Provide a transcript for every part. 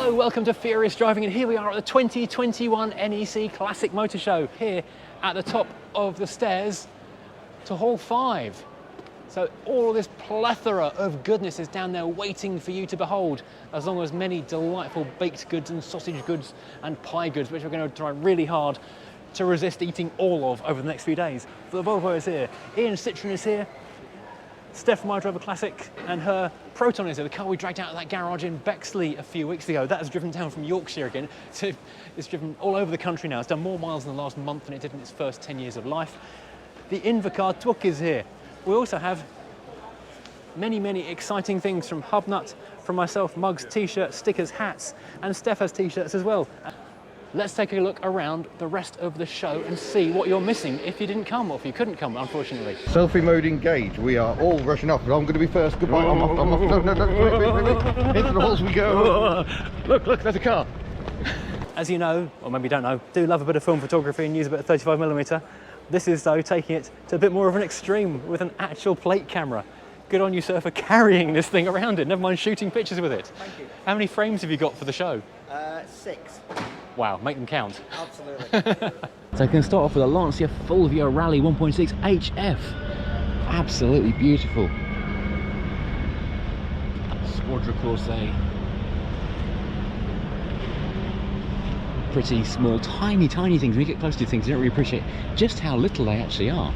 Hello, welcome to Furious Driving, and here we are at the 2021 NEC Classic Motorshow, here at the top of the stairs to Hall 5. So all this plethora of goodness is down there waiting for you to behold, as long as many delightful baked goods and sausage goods and pie goods, which we're going to try really hard to resist eating all of over the next few days. The Volvo is here, Ian Citroen is here, Steph from Rover Classic and her Proton is here, the car we dragged out of that garage in Bexley a few weeks ago. That has driven down from Yorkshire again. So it's driven all over the country now. It's done more miles in the last month than it did in its first 10 years of life. The Invercar Twuk is here. We also have many, many exciting things from Hubnut, from myself, mugs, t-shirts, stickers, hats, and Steph has t-shirts as well. Let's take a look around the rest of the show and see what you're missing if you didn't come, or if you couldn't come, unfortunately. Selfie mode engaged. We are all rushing off. I'm going to be first. Goodbye. I'm off. I'm off. No. Into the halls we go. Look, there's a car. As you know, or maybe you don't know, do love a bit of film photography and use a bit of 35mm. This is, though, taking it to a bit more of an extreme with an actual plate camera. Good on you, sir, for carrying this thing around it. Never mind shooting pictures with it. Thank you. How many frames have you got for the show? 6. Wow, make them count. Absolutely. So you can start off with a Lancia Fulvio Rally 1.6 HF. Absolutely beautiful. Squadra Corset. Pretty small, tiny things. When you get close to things, you don't really appreciate just how little they actually are.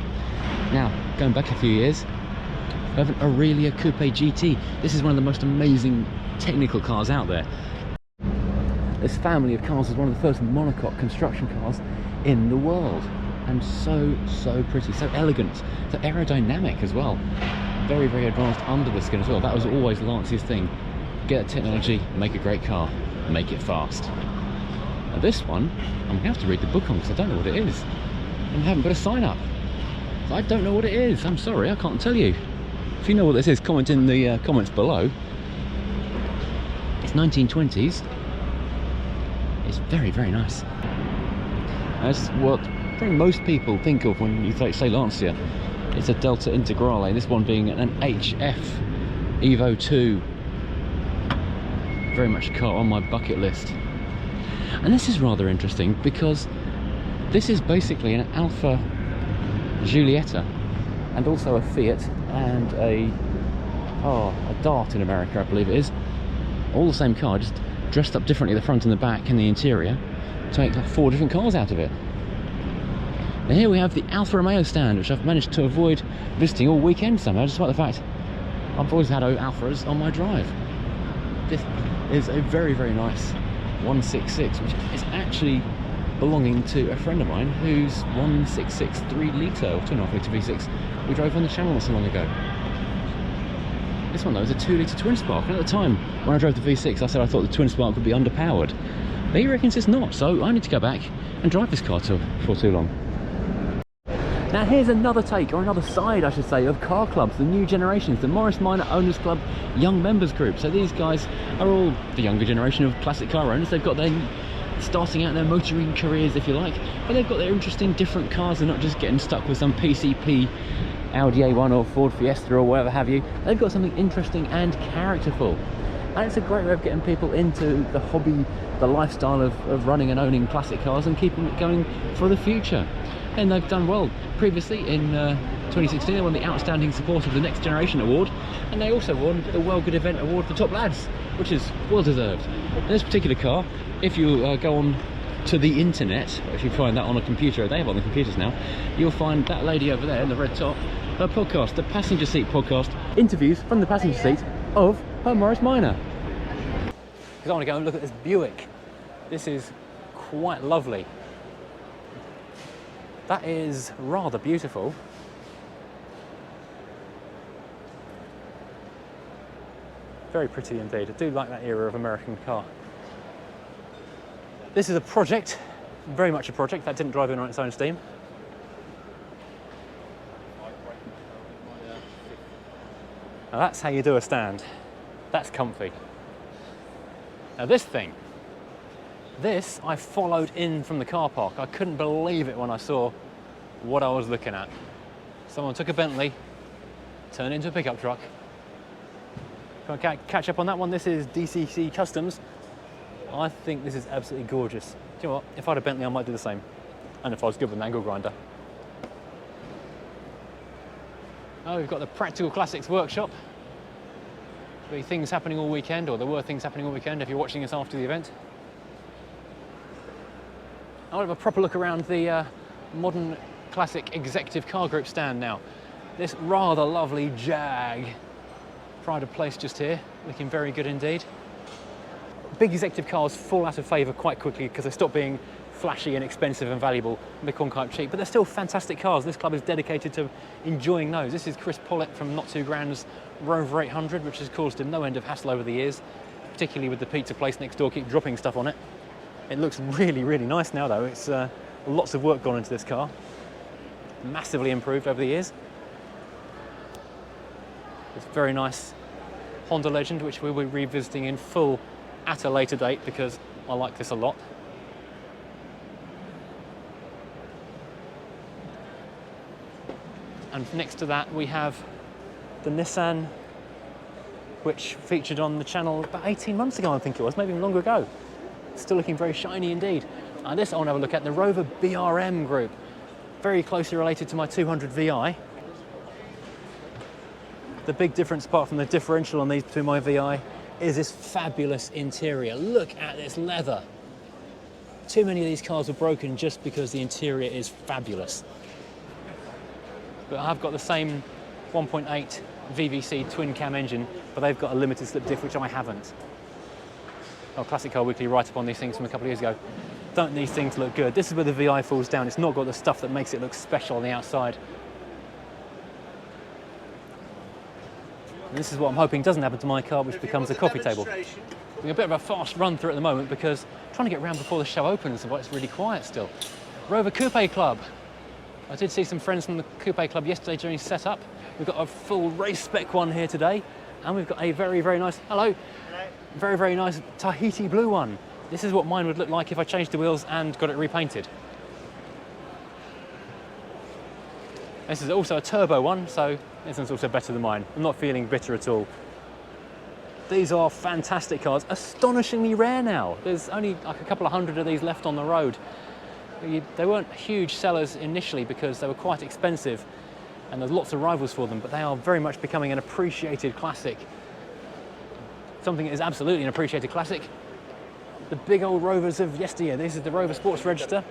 Now, going back a few years, we have an Aurelia Coupe Gt. This is one of the most amazing technical cars out there. This family of cars is one of the first monocoque construction cars in the world, and so pretty, so elegant, so aerodynamic as well. Very advanced under the skin as well. That was always Lancia's thing. Get technology, make a great car, make it fast. Now this one, I'm going to have to read the book on because I don't know what it is. I haven't put a sign up. I don't know what it is. I'm sorry, I can't tell you. If you know what this is, comment in the comments below. It's 1920s. It's very nice. That's what probably most people think of when you say Lancia. It's a Delta Integrale, this one being an HF Evo 2. Very much a car on my bucket list. And this is rather interesting because this is basically an Alfa Giulietta and also a Fiat and a Dart in America, I believe it is. All the same car, just dressed up differently, the front and the back and the interior, to make like 4 different cars out of it. And here we have the Alfa Romeo stand, which I've managed to avoid visiting all weekend somehow, despite the fact I've always had Alfas on my drive. This is a very nice 166, which is actually belonging to a friend of mine whose 166 3-litre or 2.5 litre V6 we drove on the channel not so long ago. This one though is a 2-litre twin spark, and at the time when I drove the V6 I said I thought the twin spark would be underpowered, but he reckons it's not, so I need to go back and drive this car before too long. Now here's another take, or another side I should say, of car clubs, the new generations, the Morris Minor Owners Club Young Members Group. So these guys are all the younger generation of classic car owners. They've got their starting out their motoring careers, if you like, but they've got their interesting different cars. They're not just getting stuck with some PCP Audi A1 or Ford Fiesta or whatever have you. They've got something interesting and characterful, and it's a great way of getting people into the hobby, the lifestyle of running and owning classic cars and keeping it going for the future. And they've done well. Previously in 2016 they won the Outstanding Support of the Next Generation Award, and they also won the Well Good Event Award for Top Lads, which is well deserved. And this particular car, if you go on to the internet, or if you find that on a computer, they have on the computers now, you'll find that lady over there in the red top, her podcast, the Passenger Seat Podcast, interviews from the passenger seat of her Morris Minor. Because I want to go and look at this Buick. This is quite lovely. That is rather beautiful. Very pretty indeed. I do like that era of American car. This is a project, very much a project, that didn't drive in on its own steam. Now that's how you do a stand. That's comfy. Now this thing, this I followed in from the car park. I couldn't believe it when I saw what I was looking at. Someone took a Bentley, turned it into a pickup truck. Can I catch up on that one? This is DCC Customs. I think this is absolutely gorgeous. Do you know what? If I had a Bentley, I might do the same. And if I was good with an angle grinder. Oh, we've got the Practical Classics workshop. There'll be things happening all weekend, or there were things happening all weekend if you're watching this after the event. I'll have a proper look around the modern classic executive car group stand now. This rather lovely Jag pride of place just here, looking very good indeed. Big executive cars fall out of favour quite quickly because they stop being flashy and expensive and valuable and become quite cheap, but they're still fantastic cars. This club is dedicated to enjoying those. This is Chris Pollett from Not Too Grand's Rover 800, which has caused him no end of hassle over the years, particularly with the pizza place next door keep dropping stuff on it. It looks really, really nice now though. It's lots of work gone into this car. Massively improved over the years. It's very nice Honda Legend, which we'll be revisiting in full at a later date because I like this a lot. And next to that we have the Nissan, which featured on the channel about 18 months ago, I think it was, maybe even longer ago. Still looking very shiny indeed. And this I want to have a look at, the Rover Brm group. Very closely related to my 200 VI. The big difference, apart from the differential on these between my VI, is this fabulous interior. Look at this leather. Too many of these cars were broken just because the interior is fabulous. But I've got the same 1.8 VVC twin cam engine, but they've got a limited slip diff, which I haven't. Oh, Classic Car Weekly write up on these things from a couple of years ago. Don't these things look good? This is where the VI falls down. It's not got the stuff that makes it look special on the outside. And this is what I'm hoping doesn't happen to my car, which becomes a coffee table. We're a bit of a fast run through at the moment because I'm trying to get around before the show opens, but it's really quiet still. Rover Coupe Club. I did see some friends from the Coupe Club yesterday during setup. We've got a full race spec one here today, and we've got a very, very nice, hello, very, very nice Tahiti blue one. This is what mine would look like if I changed the wheels and got it repainted. This is also a turbo one, so this one's also better than mine. I'm not feeling bitter at all. These are fantastic cars, astonishingly rare now. There's only like a couple of hundred of these left on the road. They weren't huge sellers initially because they were quite expensive and there's lots of rivals for them, but they are very much becoming an appreciated classic. Something that is absolutely an appreciated classic. The big old Rovers of yesteryear. This is the Rover Sports Register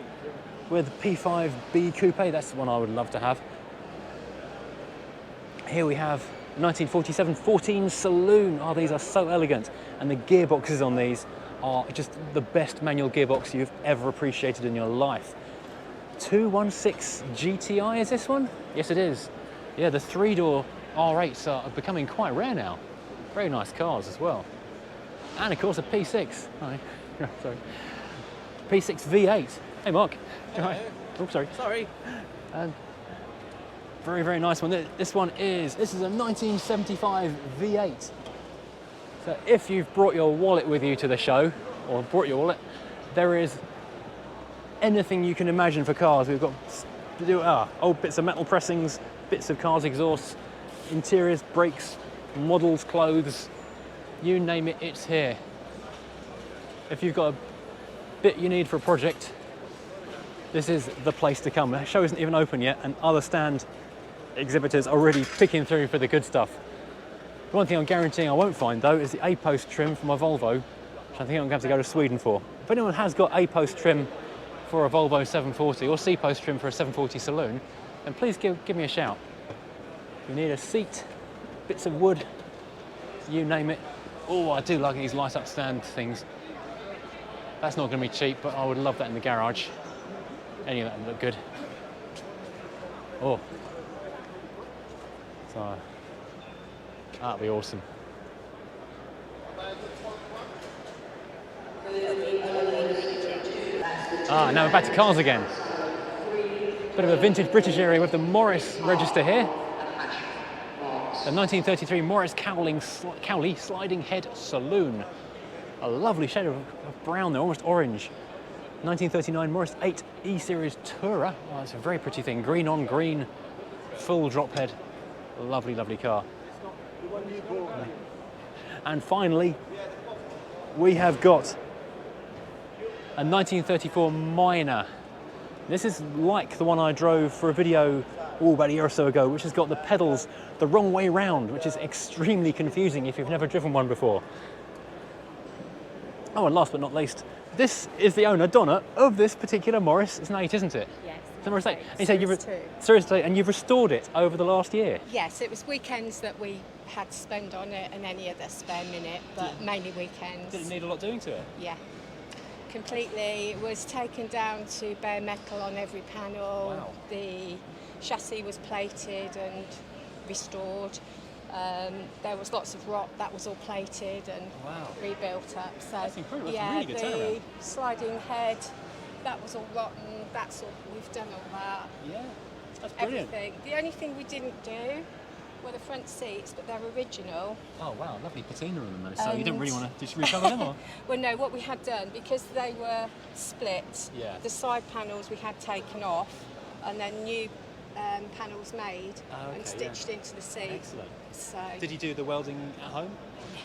with P5B Coupe. That's the one I would love to have. Here we have 1947 14 Saloon. Oh, these are so elegant. And the gearboxes on these are just the best manual gearbox you've ever appreciated in your life. 216 GTI is this one? Yes, it is. Yeah, the three-door R8s are becoming quite rare now. Very nice cars as well. And of course a P6. Hi. Sorry. P6 V8. Hey Mark. Hi. Oh, sorry. Sorry. Very, very nice one. This is a 1975 V8. So if you've brought your wallet with you to the show, or brought your wallet, there is anything you can imagine for cars. We've got old bits of metal pressings, bits of cars' exhausts, interiors, brakes, models, clothes, you name it, it's here. If you've got a bit you need for a project, this is the place to come. The show isn't even open yet, and other stand exhibitors are already picking through for the good stuff. The one thing I'm guaranteeing I won't find though is the A-post trim for my Volvo, which I think I'm going to have to go to Sweden for. If anyone has got A-post trim for a Volvo 740 or C-post trim for a 740 Saloon, then please give me a shout. You need a seat, bits of wood, you name it. Oh, I do like these light-up stand things. That's not going to be cheap, but I would love that in the garage. Any of that would look good. Oh. So, that'd be awesome. Now we're back to cars again. Bit of a vintage British area with the Morris register here. The 1933 Morris Cowley Sliding Head Saloon. A lovely shade of brown there, almost orange. 1939 Morris 8 E-Series Tourer. Oh, that's a very pretty thing. Green on green, full drop head. Lovely, lovely car. And finally, we have got a 1934 Minor. This is like the one I drove for a video about a year or so ago, which has got the pedals the wrong way round, which is extremely confusing if you've never driven one before. Oh, and last but not least, this is the owner, Donna, of this particular Morris Estate, isn't it? Yes. It's a Morris Estate. And you said Seriously. and you've restored it over the last year. Yes, it was weekends that we had to spend on it and any other spare minute, but mainly weekends. Did it need a lot doing to it? Yeah, completely. It was taken down to bare metal on every panel. Wow. The chassis was plated and restored. There was lots of rot that was all plated and rebuilt up. So that's incredible. That's yeah, a really good turnaround. the sliding head, that was all rotten. That's all. We've done all that. Yeah, that's brilliant. Everything. The only thing we didn't do were the front seats, but they're original. Oh wow, lovely patina on them though. So you didn't And- really want to just recover them, or? Well, no, what we had done, because they were split, Yeah. the side panels we had taken off and then new panels made and stitched into the seat. Excellent. So, Did you do the welding at home?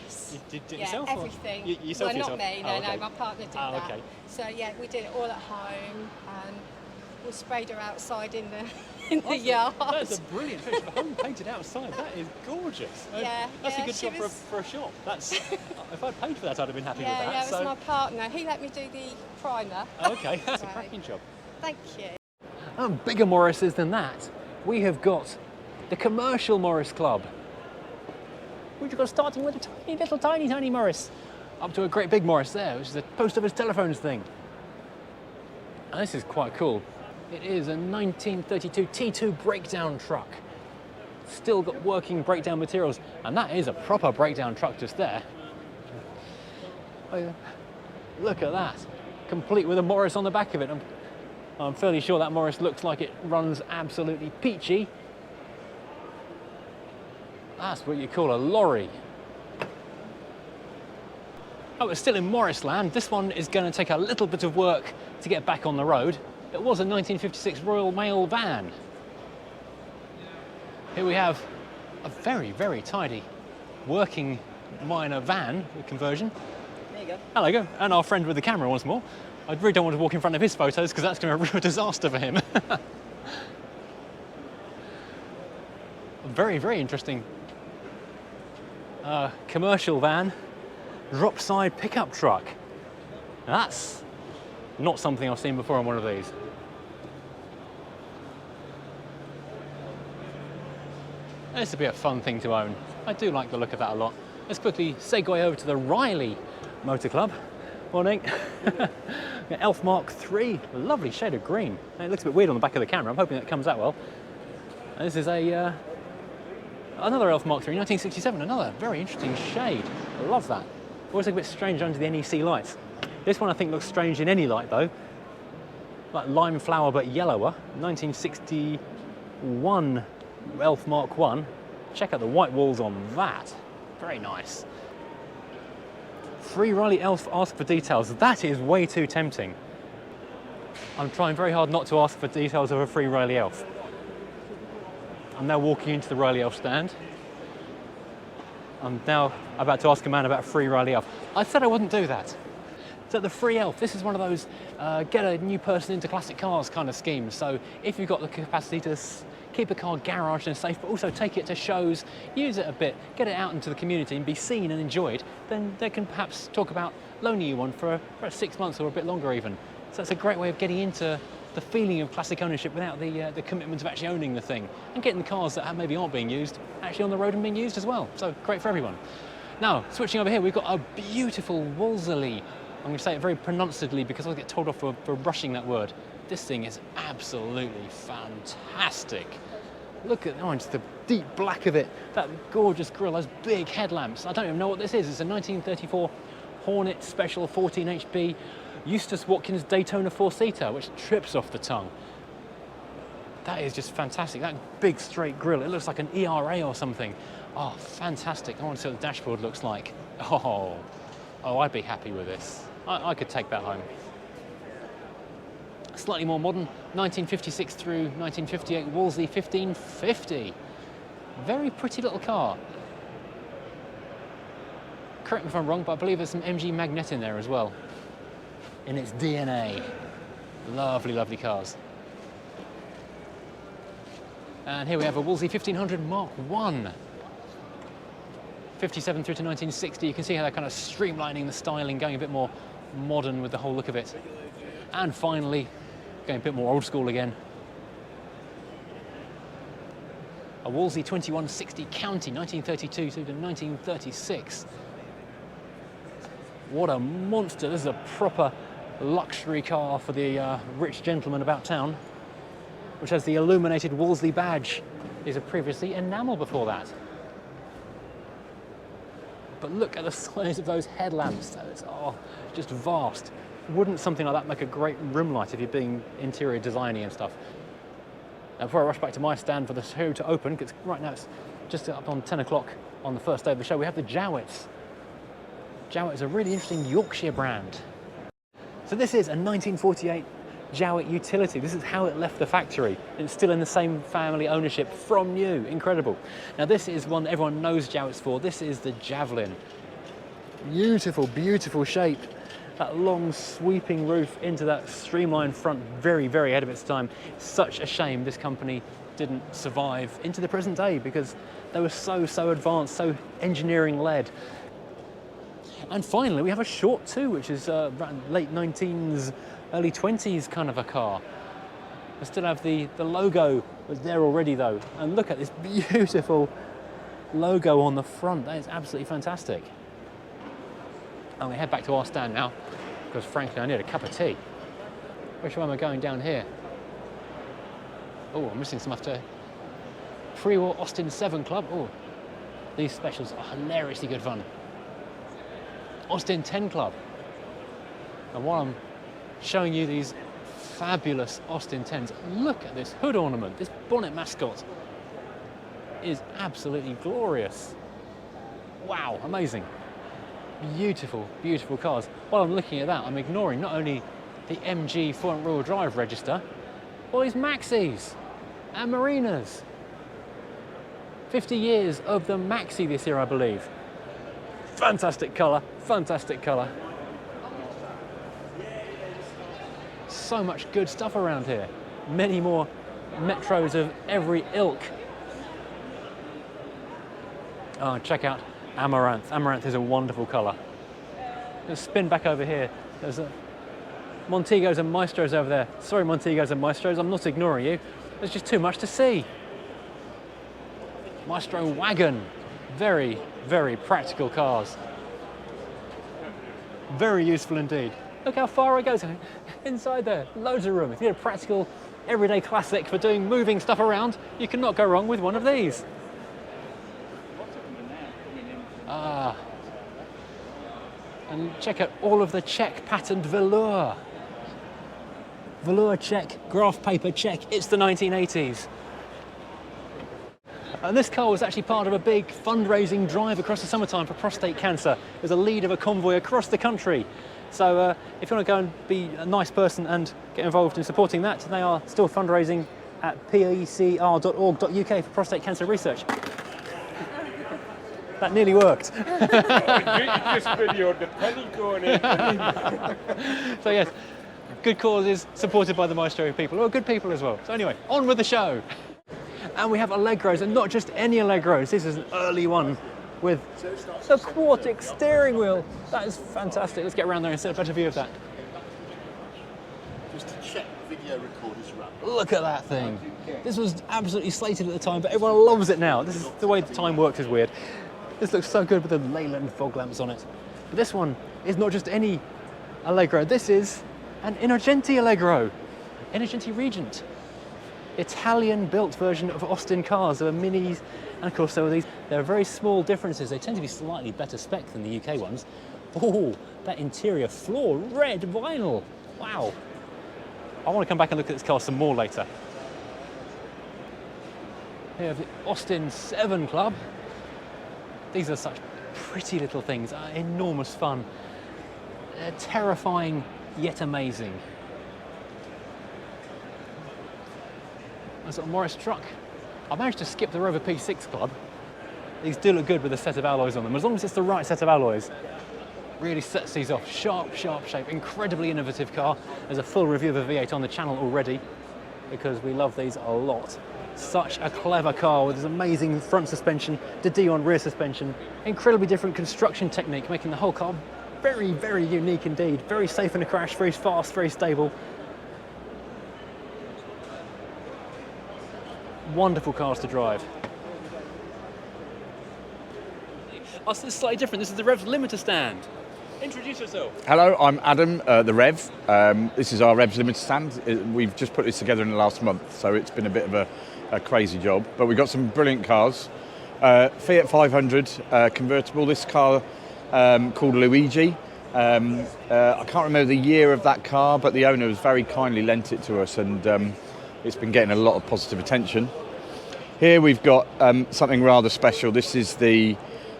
yes. You did it Yeah, yourself? or- everything. You, yourself well, yourself? not me, no, Oh, okay. no, my partner did Oh, that. okay. So, yeah, we did it all at home. We sprayed her outside in the yard. That's a brilliant picture. Home painted outside. That is gorgeous. Yeah, That's yeah, a good she job for, was- for a shop. That's if I'd paid for that, I'd have been happy Yeah, with that. yeah, it was so, my partner. He let me do the primer. okay, that's a Right. cracking job. Thank you. Bigger Morrises than that, we have got the Commercial Morris Club. We've got starting with a tiny Morris, up to a great big Morris there, which is a post office telephones thing. And this is quite cool. It is a 1932 T2 breakdown truck. Still got working breakdown materials, and that is a proper breakdown truck just there. Oh, yeah. Look at that, complete with a Morris on the back of it. I'm fairly sure that Morris looks like it runs absolutely peachy. That's what you call a lorry. Oh, it's still in Morris land. This one is going to take a little bit of work to get back on the road. It was a 1956 Royal Mail van. Here we have a very, very tidy working minor van conversion. There you go. Hello, go. And our friend with the camera once more. I really don't want to walk in front of his photos because that's going to be a real disaster for him. Very, very interesting commercial van, drop side pickup truck. Now that's not something I've seen before on one of these. This would be a fun thing to own. I do like the look of that a lot. Let's quickly segue over to the Riley Motor Club. Morning. Elf Mark III, a lovely shade of green. It looks a bit weird on the back of the camera. I'm hoping that comes out well. And this is a another Elf Mark III, 1967. Another very interesting shade. I love that. Always look a bit strange under the NEC lights. This one I think looks strange in any light though. Like lime flower but yellower. 1961 Elf Mark I. Check out the white walls on that. Very nice. Free Riley Elf ask for details. That is way too tempting. I'm trying very hard not to ask for details of a free Riley Elf. I'm now walking into the Riley Elf stand. I'm now about to ask a man about a free Riley Elf. I said I wouldn't do that. So the free Elf, this is one of those get a new person into classic cars kind of schemes. So if you've got the capacity to keep a car garaged and safe, but also take it to shows, use it a bit, get it out into the community and be seen and enjoyed, then they can perhaps talk about loaning you one for 6 months or a bit longer even. So it's a great way of getting into the feeling of classic ownership without the commitment of actually owning the thing, and getting the cars that maybe aren't being used actually on the road and being used as well. So great for everyone. Now, switching over here, we've got a beautiful Woolsey. I'm going to say it very pronouncedly because I'll get told off for rushing that word. This thing is absolutely fantastic. Look at just the deep black of it, that gorgeous grille, those big headlamps. I don't even know what this is. It's a 1934 Hornet Special 14 HP Eustace Watkins Daytona 4-seater, which trips off the tongue. That is just fantastic. That big straight grille, it looks like an ERA or something. Oh, fantastic. I want to see what the dashboard looks like. Oh, I'd be happy with this. I could take that home. Slightly more modern, 1956 through 1958 Wolseley 1550. Very pretty little car. Correct me if I'm wrong, but I believe there's some MG magnet in there as well. in its DNA. Lovely, lovely cars. And here we have a Woolsey 1500 Mark 1. 57 through to 1960. You can see how they're kind of streamlining the styling, going a bit more modern with the whole look of it. And finally, going a bit more old school again. A Woolsey 2160 County, 1932 to 1936. What a monster. This is a proper luxury car for the rich gentleman about town, which has the illuminated Wolseley badge. These are previously enamel before that. But look at the size of those headlamps. That's just vast. Wouldn't something like that make a great room light if you're being interior designing and stuff? Now, before I rush back to my stand for the show to open, because right now it's just up on 10 o'clock on the first day of the show, we have the Jowett. Jowett is a really interesting Yorkshire brand. So this is a 1948 Jowett utility. This is how it left the factory. It's still in the same family ownership from new. Incredible. Now this is one everyone knows Jowett's for. This is the Javelin. Beautiful, beautiful shape. That long sweeping roof into that streamlined front, very, very ahead of its time. Such a shame this company didn't survive into the present day because they were so advanced, so engineering led. And finally we have a short two, which is late 19s, early 20s kind of a car. I still have the logo was there already though. And look at this beautiful logo on the front. That is absolutely fantastic. I'm gonna head back to our stand now because frankly I need a cup of tea. Which way am I going down here? Oh, I'm missing some after pre-war Austin 7 Club. Oh, these specials are hilariously good fun. Austin 10 Club. And while I'm showing you these fabulous Austin 10s, look at this hood ornament. This bonnet mascot is absolutely glorious. Wow, amazing. Beautiful, beautiful cars. While I'm looking at that, I'm ignoring not only the MG front wheel drive register, all these Maxis and Marinas. 50 years of the Maxi this year, I believe. Fantastic colour, fantastic colour. So much good stuff around here. Many more Metros of every ilk. Oh, check out Amaranth. Amaranth is a wonderful colour. Let's spin back over here. There's Montegos and Maestros over there. Sorry, Montegos and Maestros, I'm not ignoring you. There's just too much to see. Maestro Wagon. Very, very practical cars. Very useful indeed. Look how far it goes inside there. Loads of room. If you need a practical, everyday classic for doing moving stuff around, you cannot go wrong with one of these. And check out all of the Czech patterned velour. Velour check, graph paper check. It's the 1980s. And this car was actually part of a big fundraising drive across the summertime for prostate cancer. It was a lead of a convoy across the country. So if you want to go and be a nice person and get involved in supporting that, they are still fundraising at pecr.org.uk for prostate cancer research. That nearly worked. So yes, good causes supported by the Maestro people, or good people as well. So anyway, on with the show. And we have Allegros, and not just any Allegros. This is an early one with the Quartic steering wheel. That is fantastic. Let's get around there and get a better view of that. Just to check the video recorder's run. Look at that thing. This was absolutely slated at the time, but everyone loves it now. This is the way the time works is weird. This looks so good with the Leyland fog lamps on it. But this one is not just any Allegro. This is an Inargenti Allegro. Inargenti Regent. Italian-built version of Austin cars. There are minis, and of course there are these. There are very small differences. They tend to be slightly better spec than the UK ones. Oh, that interior floor, red vinyl. Wow. I want to come back and look at this car some more later. Here we have the Austin 7 Club. These are such pretty little things, enormous fun. They're terrifying yet amazing. That's a Morris truck. I managed to skip the Rover P6 Club. These do look good with a set of alloys on them, as long as it's the right set of alloys. really sets these off. Sharp, sharp shape, incredibly innovative car. There's a full review of the V8 on the channel already because we love these a lot. Such a clever car with this amazing front suspension, the Dion rear suspension, incredibly different construction technique, making the whole car very, very unique indeed. Very safe in a crash, very fast, very stable. Wonderful cars to drive. Oh, so this is slightly different. This is the Rev Limiter Stand. Introduce yourself. Hello, I'm Adam, the Rev. This is our Rev Limiter Stand. We've just put this together in the last month, so it's been a bit of a crazy job. But we've got some brilliant cars. Fiat 500 convertible. This car called Luigi. I can't remember the year of that car, but the owner has very kindly lent it to us, and it's been getting a lot of positive attention. Here we've got something rather special. This is the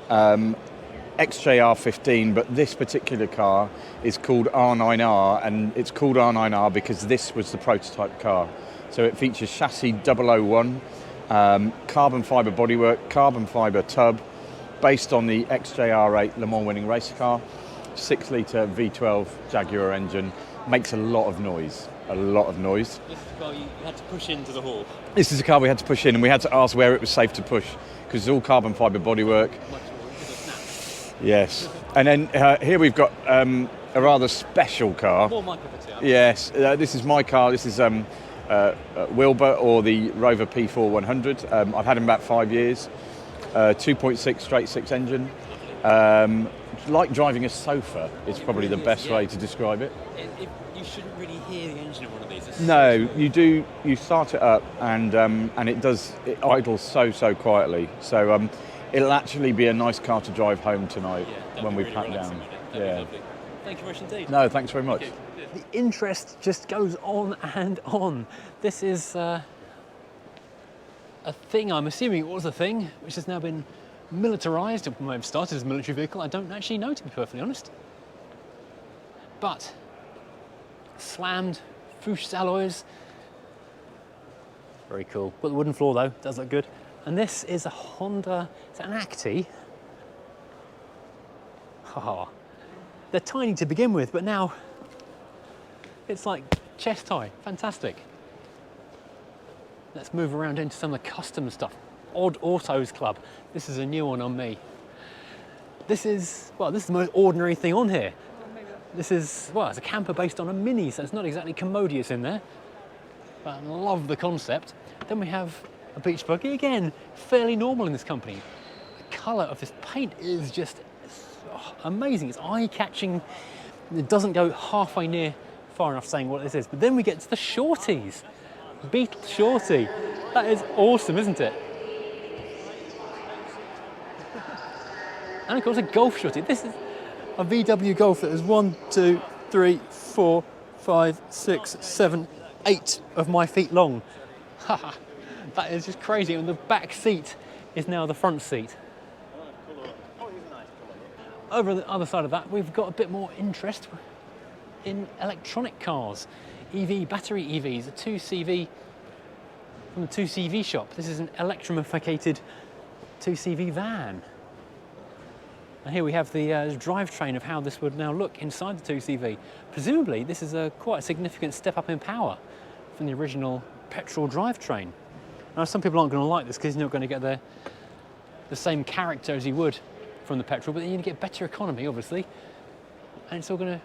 XJR15, but this particular car is called R9R, and it's called R9R because this was the prototype car. So it features chassis 001, carbon fibre bodywork, carbon fibre tub, based on the XJR8 Le Mans winning race car, 6-litre V12 Jaguar engine, makes a lot of noise, a lot of noise. This is the car you had to push into the hall. This is a car we had to push in, and we had to ask where it was safe to push, because it's all carbon fibre bodywork. Yes, and then here we've got a rather special car. More my cup of tea. Yes, this is my car. This is Wilbur, or the Rover P4 100. I've had him about 5 years. 2.6 straight six engine. Like driving a sofa is probably the best way to describe it. You shouldn't really hear the engine of one of these. It's No, you do. You start it up, and it idles so quietly. So it'll actually be a nice car to drive home tonight when we pack down. Yeah. Thank you very much indeed. No, thanks very much. The interest just goes on and on. This is a thing, I'm assuming it was a thing, which has now been militarised. It may have started as a military vehicle, I don't actually know, to be perfectly honest. But slammed, Fuchs alloys. Very cool. Got the wooden floor though, does look good. And this is a Honda, it's an Acti. Oh, they're tiny to begin with, but now it's like chest high. Fantastic. Let's move around into some of the custom stuff. Odd Autos Club. This is a new one on me. This is the most ordinary thing on here. This is, well, it's a camper based on a Mini, so it's not exactly commodious in there. But I love the concept. Then we have a beach buggy, again, fairly normal in this company. The colour of this paint is just amazing. It's eye-catching. It doesn't go halfway near far enough saying what this is. But then we get to the shorties. Beetle Shorty. That is awesome, isn't it? And of course a Golf Shorty. This is a VW Golf that is 1, 2, 3, 4, 5, 6, 7, 8 of my feet long. That is just crazy. And the back seat is now the front seat. Over on the other side of that, we've got a bit more interest in electronic cars. EV, battery EVs, a 2CV from the 2CV shop. This is an electrified 2CV van. And here we have the drivetrain of how this would now look inside the 2CV. Presumably, this is a quite a significant step up in power from the original petrol drivetrain. Now, some people aren't going to like this because you're not going to get the same character as you would from the petrol, but then you're going to get better economy, obviously, and it's all going to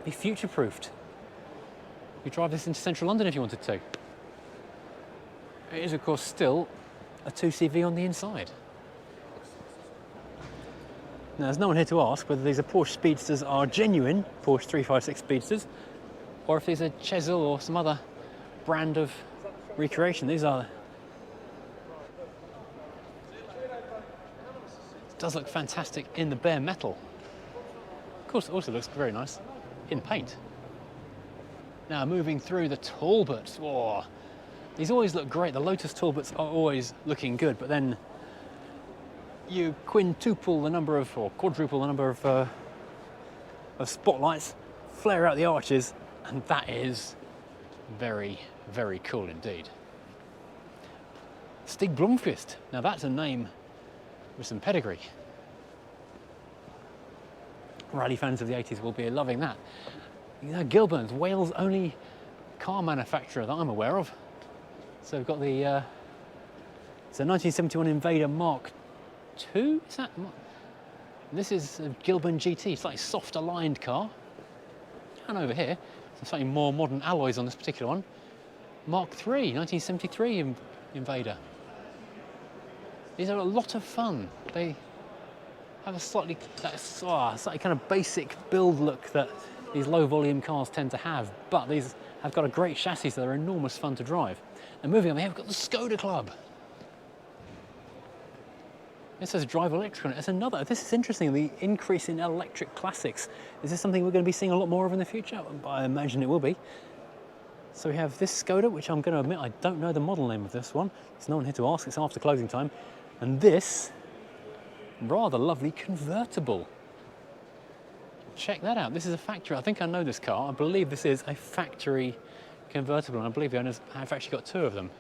be future-proofed. You drive this into central London if you wanted to. It is, of course, still a 2CV on the inside. Now, there's no one here to ask whether these are Porsche Speedsters are genuine Porsche 356 Speedsters, or if these are Chesil or some other brand of recreation. These are. It does look fantastic in the bare metal. Of course, it also looks very nice in paint. Now, moving through the Talbots. Oh, these always look great. The Lotus Talbots are always looking good, but then you quintuple the number of, or quadruple the number of spotlights, flare out the arches, and that is very, very cool indeed. Stig Blomqvist. Now that's a name with some pedigree. Rally fans of the 80s will be loving that. You know, Gilburn's, Wales' only car manufacturer that I'm aware of. So we've got the it's a 1971 Invader Mark II, is that? This is a Gilburn GT, slightly soft aligned car. And over here, some slightly more modern alloys on this particular one. Mark III, 1973 Invader. These are a lot of fun. They have a slightly kind of basic build look that these low volume cars tend to have, but these have got a great chassis, so they're enormous fun to drive. And moving on here, we've got the Skoda Club. It says drive electric on it. It's another, this is interesting, the increase in electric classics. Is this something we're going to be seeing a lot more of in the future? I imagine it will be. So we have this Skoda, which I'm going to admit I don't know the model name of this one. There's no one here to ask, it's after closing time. And this rather lovely convertible. Check that out, this is a factory. I think I know this car. I believe this is a factory convertible, and I believe the owners have actually got two of them.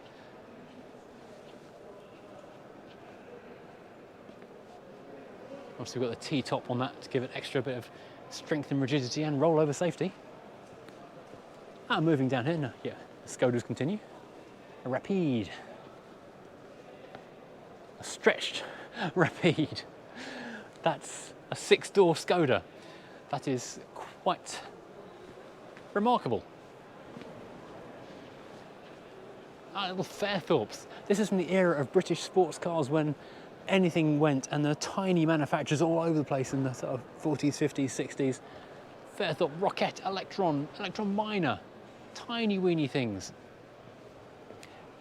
Obviously we've got the T-top on that to give it extra bit of strength and rigidity and rollover safety. And moving down here, no, yeah, Skodas continue. A Rapide. A stretched Rapide. That's a 6-door Skoda. That is quite remarkable. Our little Fairthorpes. This is from the era of British sports cars when anything went, and the tiny manufacturers all over the place in the sort of 40s, 50s, 60s. Fairthorpe Rocket, Electron, Electron Minor, tiny weeny things.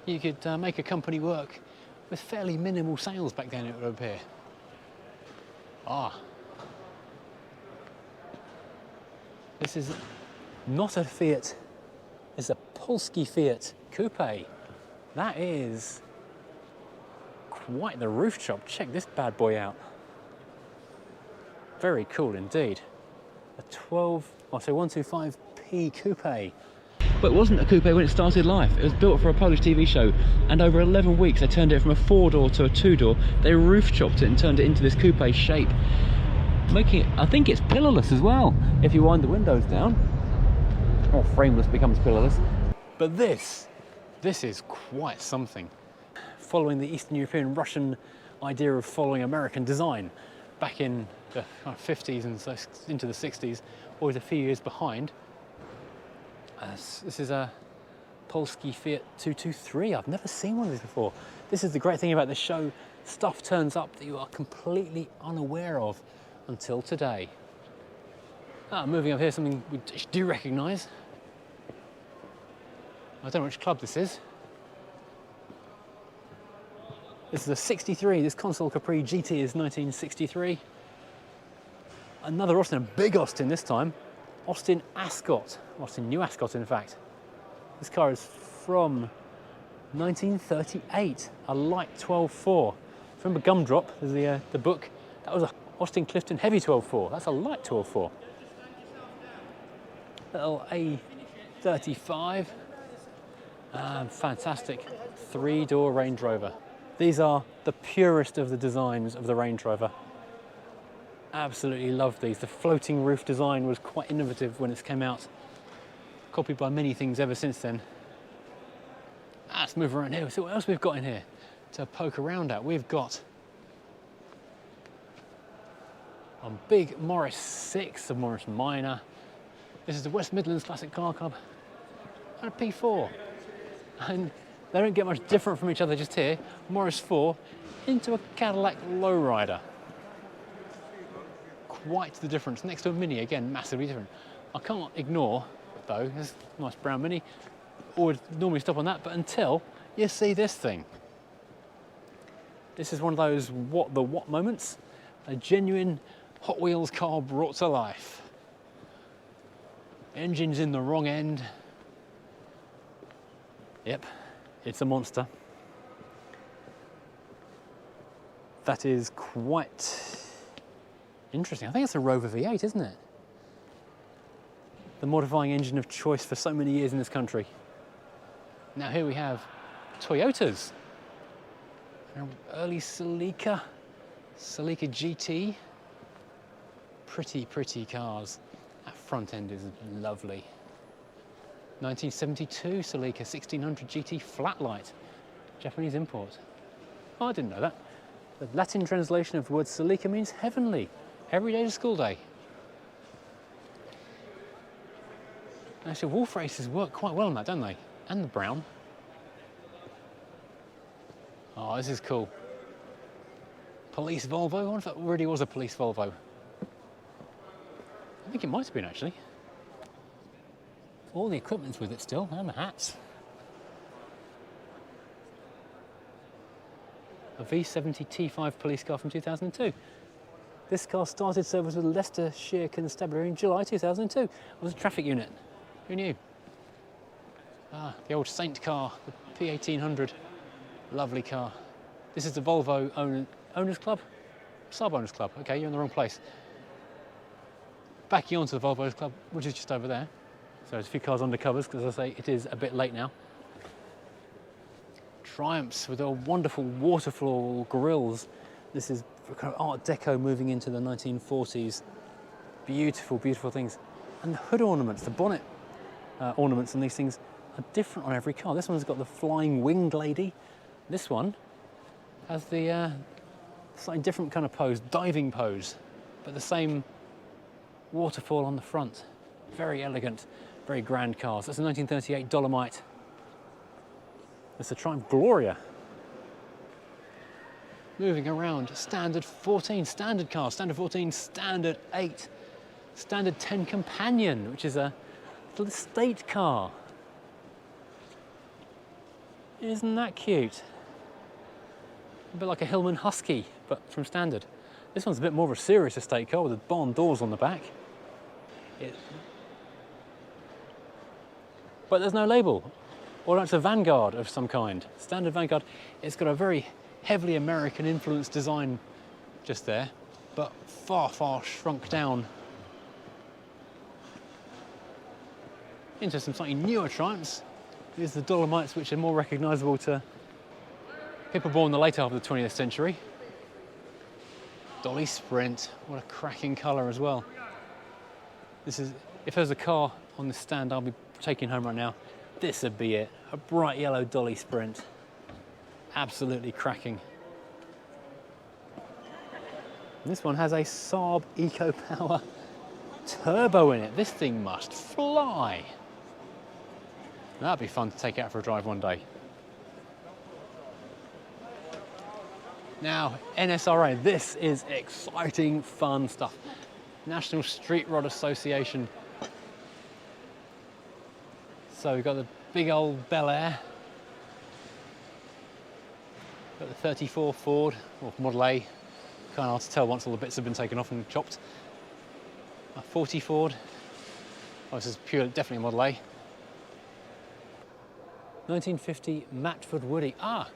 You could make a company work with fairly minimal sales back then, it would appear. This is not a Fiat, it's a Polski Fiat Coupe. That is quite the roof job. Check this bad boy out. Very cool indeed. A 125P Coupe. But it wasn't a coupe when it started life. It was built for a Polish TV show, and over 11 weeks they turned it from a 4-door to a 2-door. They roof chopped it and turned it into this coupe shape, making it, I think it's pillarless as well if you wind the windows down, or frameless becomes pillarless. But this is quite something. Following the Eastern European Russian idea of following American design back in the 50s and so into the 60s, always a few years behind. This is a Polski Fiat 223. I've never seen one of these before. This is the great thing about this show. Stuff turns up that you are completely unaware of until today. Moving up here, something we do recognise. I don't know which club this is. This is a 63, this Console Capri GT is 1963. Another Austin, a big Austin this time. Austin Ascot, Austin New Ascot in fact. This car is from 1938, a light 12.4. Remember Gumdrop, there's the book, that was a Austin Clifton heavy 12.4, that's a light 12.4. Little A35, fantastic 3-door Range Rover. These are the purest of the designs of the Range Rover. Absolutely love these. The floating roof design was quite innovative when it came out. Copied by many things ever since then. Let's move around here. See what else we've got in here to poke around at. We've got a big Morris 6, a Morris Minor. This is the West Midlands Classic Car Club. And a P4. And they don't get much different from each other just here. Morris 4 into a Cadillac lowrider. Quite the difference. Next to a Mini, again, massively different. I can't ignore, though, this nice brown Mini. Would normally stop on that, but until you see this thing. This is one of those what the what moments. A genuine Hot Wheels car brought to life. Engine's in the wrong end. Yep, it's a monster. That is quite interesting. I think it's a Rover V8, isn't it? The modifying engine of choice for so many years in this country. Now here we have Toyotas. An early Celica GT. pretty, pretty cars. That front end is lovely. 1972 Celica 1600 GT Flatlight, Japanese import. Oh, I didn't know that. The Latin translation of the word Celica means heavenly. Every day to school day. Actually, wolf races work quite well on that, don't they? And the brown. Oh, this is cool. Police Volvo. I wonder if that already was a police Volvo. I think it might have been, actually. All the equipment's with it still, and the hats. A V70 T5 Police Car from 2002. This car started service with Leicestershire Constabulary in July 2002. It was a traffic unit. Who knew? Ah, the old Saint car, the P1800. Lovely car. This is the Volvo Owners Club? Sub-Owners Club. Okay, you're in the wrong place. Backing onto the Volvo Club, which is just over there. So there's a few cars under covers, because as I say, it is a bit late now. Triumphs with a wonderful waterfall grills. This is kind of Art Deco moving into the 1940s. Beautiful, beautiful things. And the hood ornaments, the bonnet ornaments and these things are different on every car. This one's got the flying winged lady. This one has the slightly different kind of pose, diving pose, but the same waterfall on the front. Very elegant, very grand cars. That's a 1938 Dolomite. It's a Triumph Gloria. Moving around, standard 14, standard car, standard 14, standard 8, standard 10 Companion, which is a little estate car. Isn't that cute? A bit like a Hillman Husky, but from standard. This one's a bit more of a serious estate car with the barn doors on the back. But there's no label. Or it's a Vanguard of some kind. Standard Vanguard. It's got a very heavily American influenced design just there, but far, far shrunk down into some slightly newer Triumphs. These are the Dolomites, which are more recognisable to people born in the later half of the 20th century. Dolly Sprint, what a cracking colour as well. This is, if there's a car on the stand I'll be taking home right now, this would be it. A bright yellow Dolly Sprint. Absolutely cracking. And this one has a Saab EcoPower turbo in it. This thing must fly. That'd be fun to take out for a drive one day. Now, NSRA, this is exciting, fun stuff. National Street Rod Association. So we've got the big old Bel Air. Got the 34 Ford, or Model A. Kind of hard to tell once all the bits have been taken off and chopped. A 40 Ford. Oh, this is pure, definitely a Model A. 1950 Matford Woody. Ah!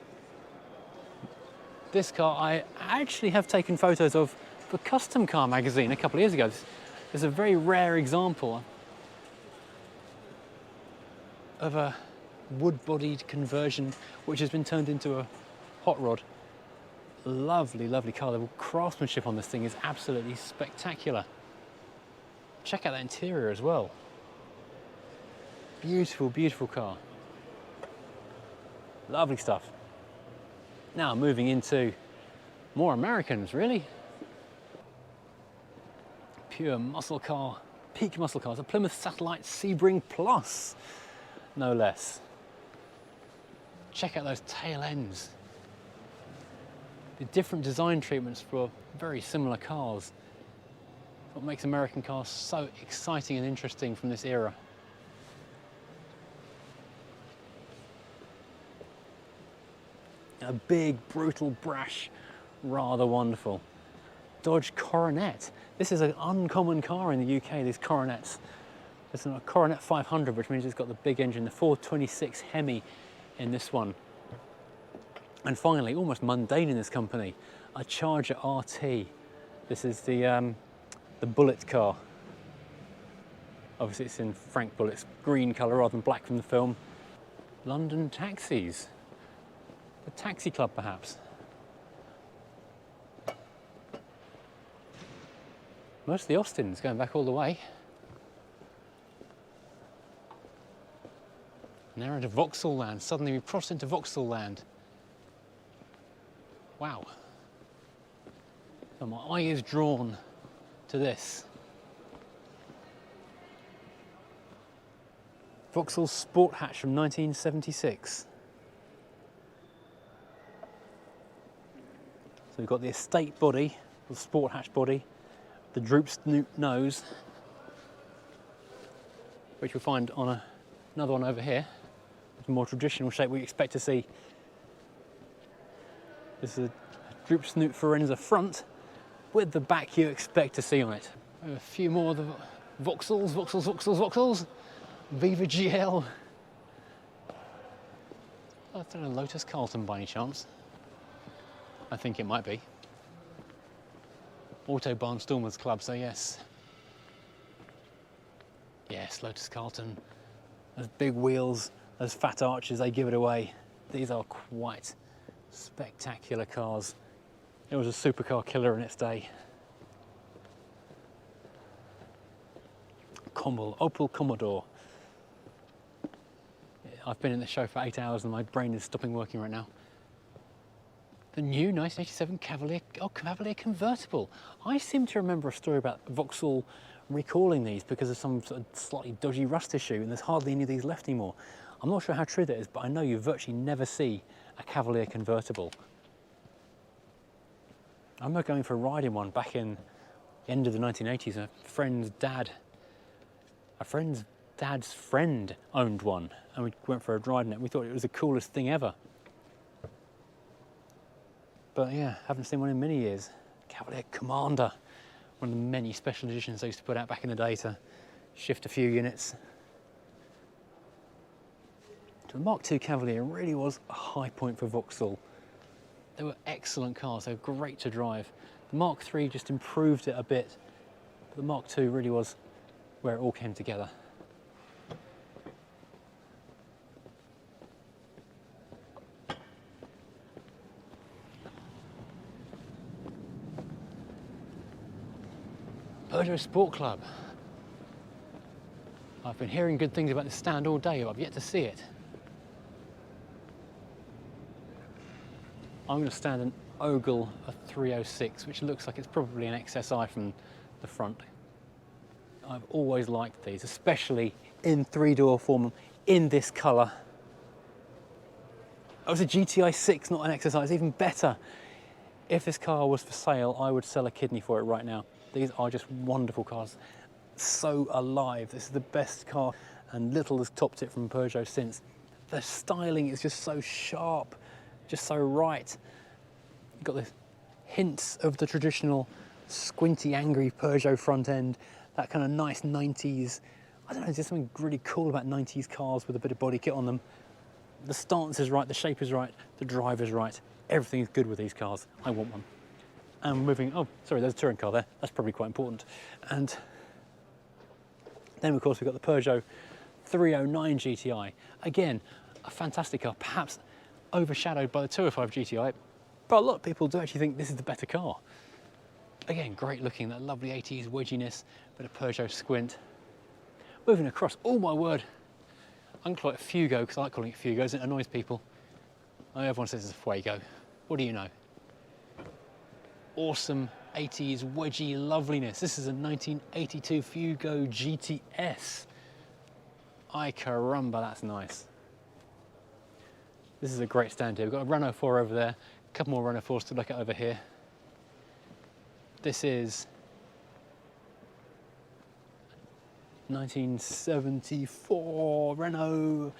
This car I actually have taken photos of for Custom Car magazine a couple of years ago. This is a very rare example of a wood-bodied conversion which has been turned into a hot rod. Lovely, lovely car. The craftsmanship on this thing is absolutely spectacular. Check out that interior as well. Beautiful, beautiful car. Lovely stuff. Now moving into more Americans, really. Pure muscle car, peak muscle cars. A Plymouth Satellite Sebring Plus, no less. Check out those tail ends. The different design treatments for very similar cars. What makes American cars so exciting and interesting from this era. A big, brutal, brash, rather wonderful Dodge Coronet. This is an uncommon car in the UK, these Coronets. It's a Coronet 500, which means it's got the big engine, the 426 Hemi in this one. And finally, almost mundane in this company, a Charger RT. This is the Bullet car. Obviously it's in Frank Bullett's green colour rather than black from the film. London taxis. A taxi club, perhaps. Most of the Austins going back all the way. Now into Vauxhall land. Suddenly we've crossed into Vauxhall land. Wow. So my eye is drawn to this. Vauxhall Sport Hatch from 1976. So we've got the estate body, the Sport Hatch body, the droop snoot nose, which you'll find on another one over here. It's a more traditional shape we expect to see. This is a droop snoot Forenza front with the back you expect to see on it. A few more of the Vauxhalls. Viva GL. I don't know, Lotus Carlton by any chance? I think it might be. Autobahn Stormers Club, so yes. Yes, Lotus Carlton. Those big wheels, those fat arches, they give it away. These are quite spectacular cars. It was a supercar killer in its day. Opel Commodore. I've been in the show for 8 hours and my brain is stopping working right now. The new 1987 Cavalier convertible. I seem to remember a story about Vauxhall recalling these because of some sort of slightly dodgy rust issue, and there's hardly any of these left anymore. I'm not sure how true that is, but I know you virtually never see a Cavalier convertible. I remember going for a ride in one back in the end of the 1980s. A friend's dad's friend owned one, and we went for a ride in it. We thought it was the coolest thing ever. But yeah, haven't seen one in many years. Cavalier Commander, one of the many special editions they used to put out back in the day to shift a few units. So the Mark II Cavalier really was a high point for Vauxhall. They were excellent cars, they were great to drive. The Mark III just improved it a bit, but the Mark II really was where it all came together. Peugeot Sport Club. I've been hearing good things about this stand all day, but I've yet to see it. I'm going to stand an Ogle, a 306, which looks like it's probably an XSI from the front. I've always liked these, especially in three-door form, in this colour. Oh, it's a GTI 6, not an XSI, it's even better. If this car was for sale, I would sell a kidney for it right now. These are just wonderful cars, so alive. This is the best car, and little has topped it from Peugeot since. The styling is just so sharp, just so right. You've got the hints of the traditional squinty, angry Peugeot front end, that kind of nice 90s. I don't know, there's something really cool about 90s cars with a bit of body kit on them. The stance is right, the shape is right, the drive is right. Everything is good with these cars. I want one. And moving, oh, sorry, there's a touring car there. That's probably quite important. And then, of course, we've got the Peugeot 309 GTI. Again, a fantastic car, perhaps overshadowed by the 205 GTI, but a lot of people do actually think this is the better car. Again, great looking, that lovely 80s wedginess, bit of Peugeot squint. Moving across, oh my word, I'm going to call it a Fugo, because I like calling it Fugos, it annoys people. Oh, everyone says it's a Fuego. What do you know? Awesome 80s wedgy loveliness. This is a 1982 Fugo GTS. Ay caramba, that's nice. This is a great stand here. We've got a Renault 4 over there, a couple more Renault 4s to look at over here. This is 1974 Renault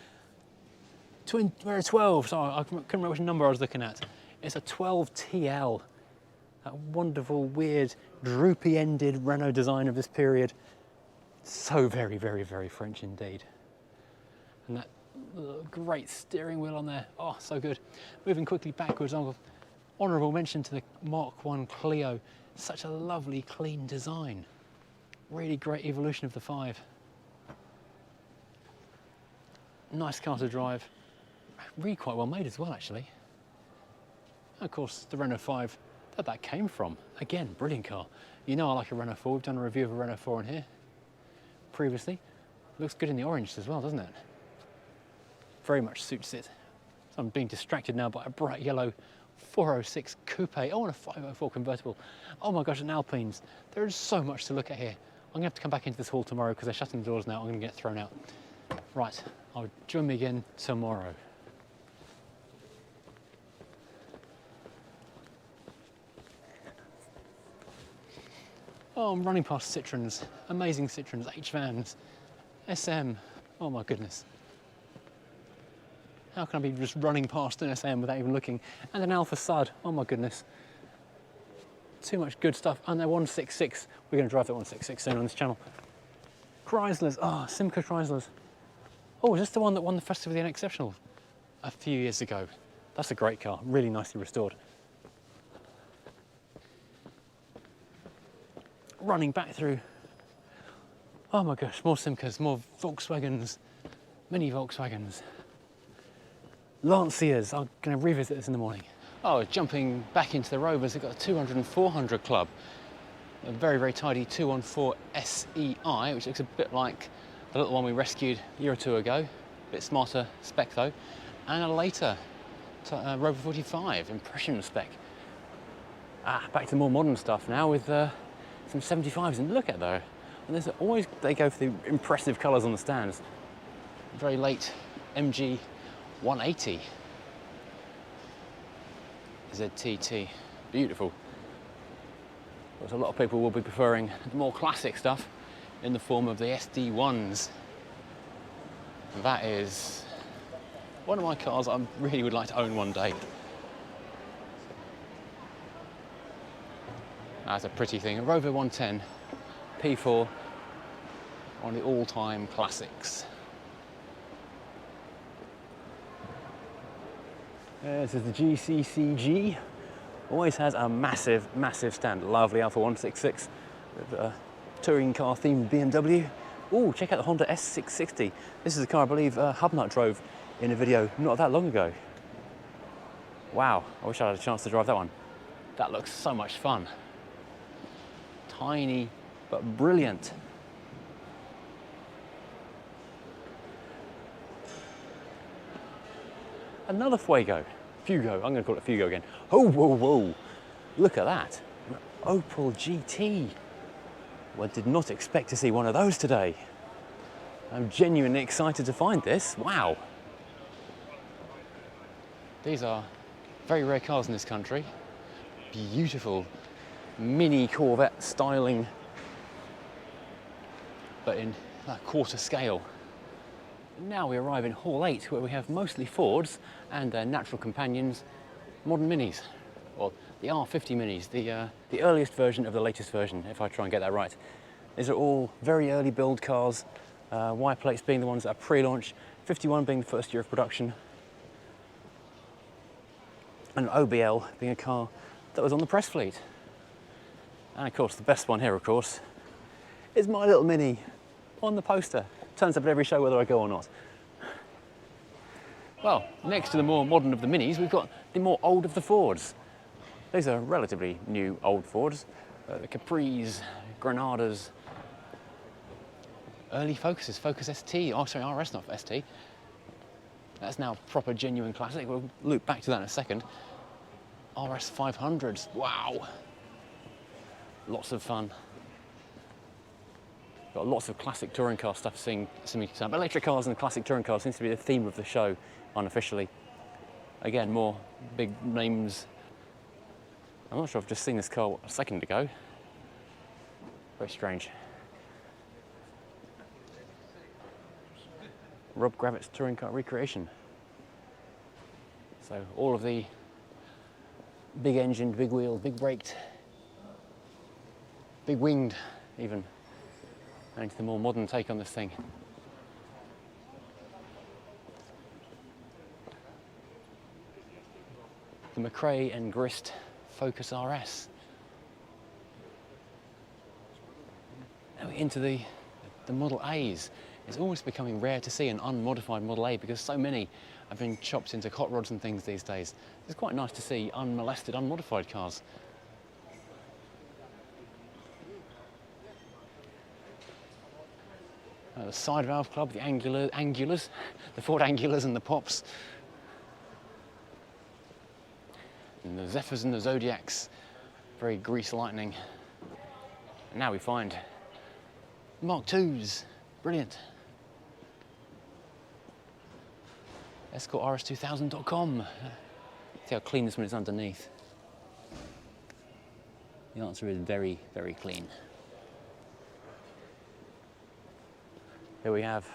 12, sorry, I couldn't remember which number I was looking at. It's a 12 TL. That wonderful, weird, droopy-ended Renault design of this period. So very, very, very French indeed. And that great steering wheel on there. Oh, so good. Moving quickly backwards, honourable mention to the Mark I Clio. Such a lovely, clean design. Really great evolution of the 5. Nice car to drive. Really quite well made as well, actually. And of course, the Renault 5. That came from. Again, brilliant car. You know I like a Renault 4. We've done a review of a Renault 4 in here previously. Looks good in the orange as well, doesn't it? Very much suits it. So I'm being distracted now by a bright yellow 406 coupe. I want a 504 convertible. Oh my gosh, and Alpines. There is so much to look at here. I'm gonna have to come back into this hall tomorrow because they're shutting the doors now. I'm gonna get thrown out. Right, I'll join me again tomorrow. Oh, I'm running past Citroens, amazing Citroens, H-Vans, SM, oh my goodness. How can I be just running past an SM without even looking? And an Alfa Sud, oh my goodness. Too much good stuff. And they're 166. We're going to drive that 166 soon on this channel. Chryslers, oh, Simca Chryslers. Oh, is this the one that won the Festival of the Unexceptional a few years ago? That's a great car, really nicely restored. Running back through, oh my gosh, more Simcas, more Volkswagens, mini Volkswagens. Lancias, I'm going to revisit this in the morning. Oh, jumping back into the Rovers, they've got a 200 and 400 club. A very, very tidy 214 SEI, which looks a bit like the little one we rescued a year or two ago. A bit smarter spec though. And a later Rover 45 Impression spec. Back to more modern stuff now with some 75s, and look at though. And there's always, they go for the impressive colours on the stands. Very late MG 180 ZTT, beautiful. But a lot of people will be preferring the more classic stuff in the form of the SD1s. And that is one of my cars I really would like to own one day. That's a pretty thing. A Rover 110 P4, one of the all-time classics. This is the GCCG. Always has a massive, massive stand. Lovely Alfa 166 with a touring car themed BMW. Oh, check out the Honda S660. This is a car I believe Hubnut drove in a video not that long ago. Wow, I wish I had a chance to drive that one. That looks so much fun. Tiny, but brilliant. Another Fuego. I'm going to call it Fuego again. Oh, whoa, whoa. Look at that. Opal GT. Well, I did not expect to see one of those today. I'm genuinely excited to find this. Wow. These are very rare cars in this country. Beautiful mini Corvette styling, but in that quarter scale. Now we arrive in Hall 8, where we have mostly Fords and their natural companions, modern minis, or the R50 minis, the earliest version of the latest version, if I try and get that right. These are all very early build cars, Y plates being the ones that are pre-launch, 51 being the first year of production, and OBL being a car that was on the press fleet. And of course, the best one here, of course, is my little Mini on the poster. Turns up at every show whether I go or not. Well, next to the more modern of the Minis, we've got the more old of the Fords. These are relatively new old Fords. The Capris, Granadas, early Focuses, Focus ST, oh sorry, RS, not ST. That's now proper genuine classic. We'll loop back to that in a second. RS 500s, wow. Lots of fun. Got lots of classic touring car stuff seeing some electric cars and classic touring cars seems to be the theme of the show unofficially. Again, more big names. I'm not sure I've just seen this car a second ago. Very strange. Rob Gravitt's touring car recreation. So all of the big engined, big wheeled, big braked, big winged even, and to the more modern take on this thing. The McRae and Grist Focus RS. Now into the Model A's. It's almost becoming rare to see an unmodified Model A because so many have been chopped into hot rods and things these days. It's quite nice to see unmolested, unmodified cars. The side valve club, the angulars, the Ford Angulars and the Pops. And the Zephyrs and the Zodiacs, very grease lightning. And now we find Mark IIs, brilliant. EscortRS2000.com. See how clean this one is underneath. The answer is very, very clean. Here we have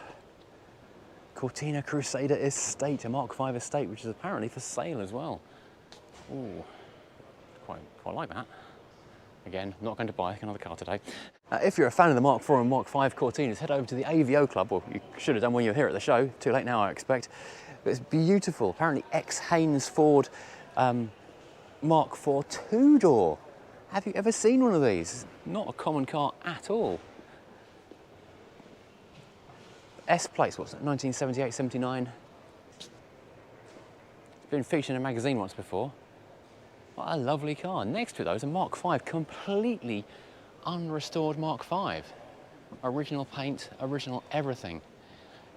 Cortina Crusader Estate, a Mark V Estate, which is apparently for sale as well. Ooh, quite like that. Again, not going to buy another car today. If you're a fan of the Mark IV and Mark V Cortinas, head over to the AVO Club. Well, you should have done when you were here at the show. Too late now, I expect. But it's beautiful. Apparently, ex-Haynes Ford Mark IV two-door. Have you ever seen one of these? Not a common car at all. S-plates, what's that, 1978, 79? It's been featured in a magazine once before. What a lovely car. Next to it though is a Mark V, completely unrestored Mark V. Original paint, original everything.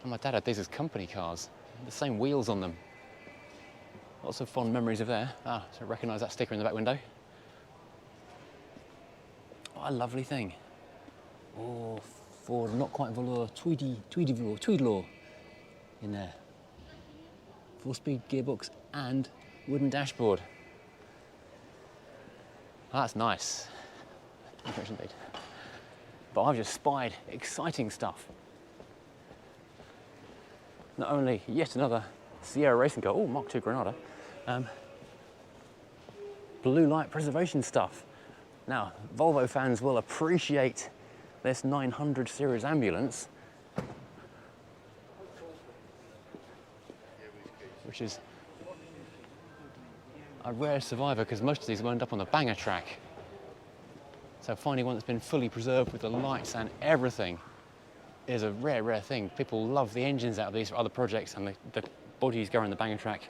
And my dad had these as company cars, the same wheels on them. Lots of fond memories of there. Ah, so I recognise that sticker in the back window. What a lovely thing. Oh, Ford, not quite velour, Tweedlaw in there. 4-speed gearbox and wooden dashboard. Oh, that's nice. Indeed. But I've just spied exciting stuff. Not only yet another Sierra racing car, oh, Mark II Granada, blue light preservation stuff. Now, Volvo fans will appreciate this 900 series ambulance, which is a rare survivor because most of these will end up on the banger track. So finding one that's been fully preserved with the lights and everything is a rare, rare thing. People love the engines out of these for other projects, and the bodies go on the banger track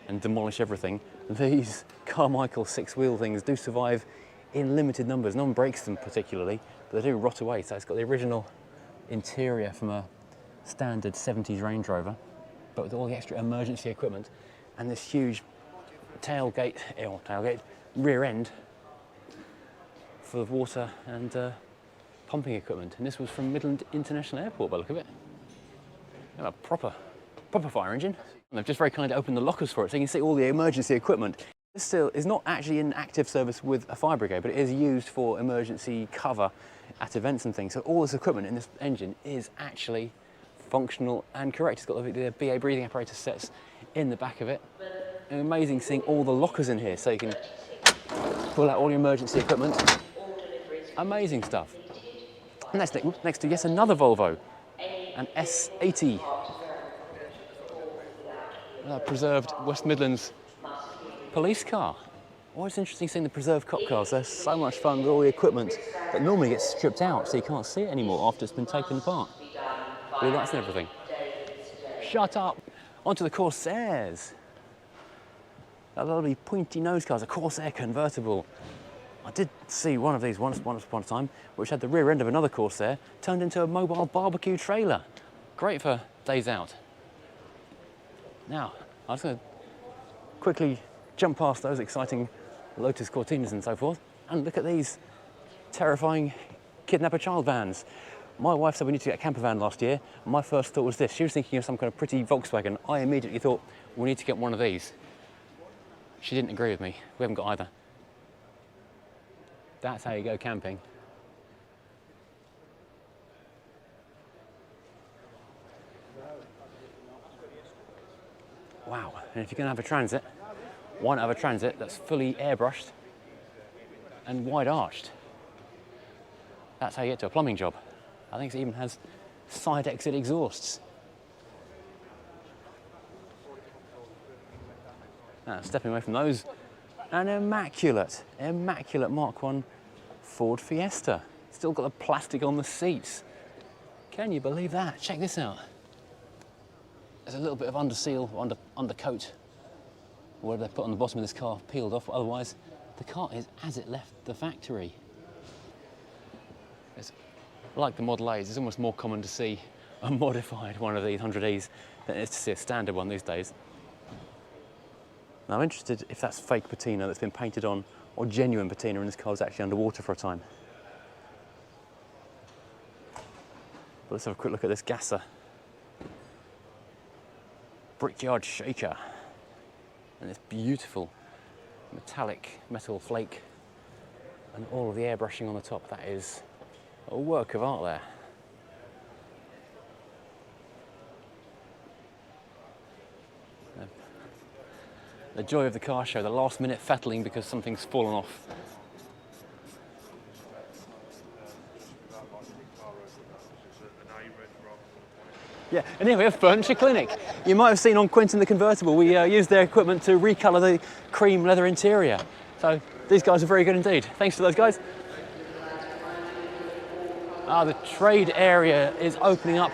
and demolish everything. These Carmichael 6-wheel things do survive in limited numbers. No one breaks them particularly, but they do rot away. So it's got the original interior from a standard 70s Range Rover, but with all the extra emergency equipment and this huge tailgate, rear end for the water and pumping equipment. And this was from Midlands International Airport by the look of it. A proper fire engine. And they've just very kindly opened the lockers for it so you can see all the emergency equipment. This still is not actually in active service with a fire brigade, but it is used for emergency cover at events and things. So all this equipment in this engine is actually functional and correct. It's got the BA breathing apparatus sets in the back of it. And amazing seeing all the lockers in here so you can pull out all your emergency equipment. Amazing stuff. And that's next to yet another Volvo, an S80. Preserved West Midlands police car. Always interesting seeing the preserved cop cars. They're so much fun with all the equipment that normally gets stripped out so you can't see it anymore after it's been taken apart. Blue lights and everything. Shut up! Onto the Corsairs. That lovely pointy nose car is a Corsair convertible. I did see one of these once upon a time, which had the rear end of another Corsair turned into a mobile barbecue trailer. Great for days out. Now, I'm just going to quickly jump past those exciting Lotus Cortinas and so forth, and look at these terrifying kidnapper child vans. My wife said we need to get a camper van last year. My first thought was this. She was thinking of some kind of pretty Volkswagen. I immediately thought, we need to get one of these. She didn't agree with me. We haven't got either. That's how you go camping. Wow, and if you're going to have a Transit, why not have a Transit that's fully airbrushed and wide arched? That's how you get to a plumbing job. I think it even has side exit exhausts. Now, stepping away from those, an immaculate Mark I Ford Fiesta. Still got the plastic on the seats. Can you believe that? Check this out. There's a little bit of underseal, undercoat, or whatever they put on the bottom of this car peeled off. Otherwise, the car is as it left the factory. It's like the Model A's, it's almost more common to see a modified one of these 100Es than it is to see a standard one these days. Now I'm interested if that's fake patina that's been painted on, or genuine patina and this car is actually underwater for a time. But let's have a quick look at this gasser. Brickyard shaker. And this beautiful metallic metal flake and all of the airbrushing on the top. That is a work of art there. The joy of the car show, the last minute fettling because something's fallen off. Yeah, and here we have Furniture Clinic. You might have seen on Quentin the Convertible, we used their equipment to recolour the cream leather interior. So these guys are very good indeed. Thanks to those guys. The trade area is opening up.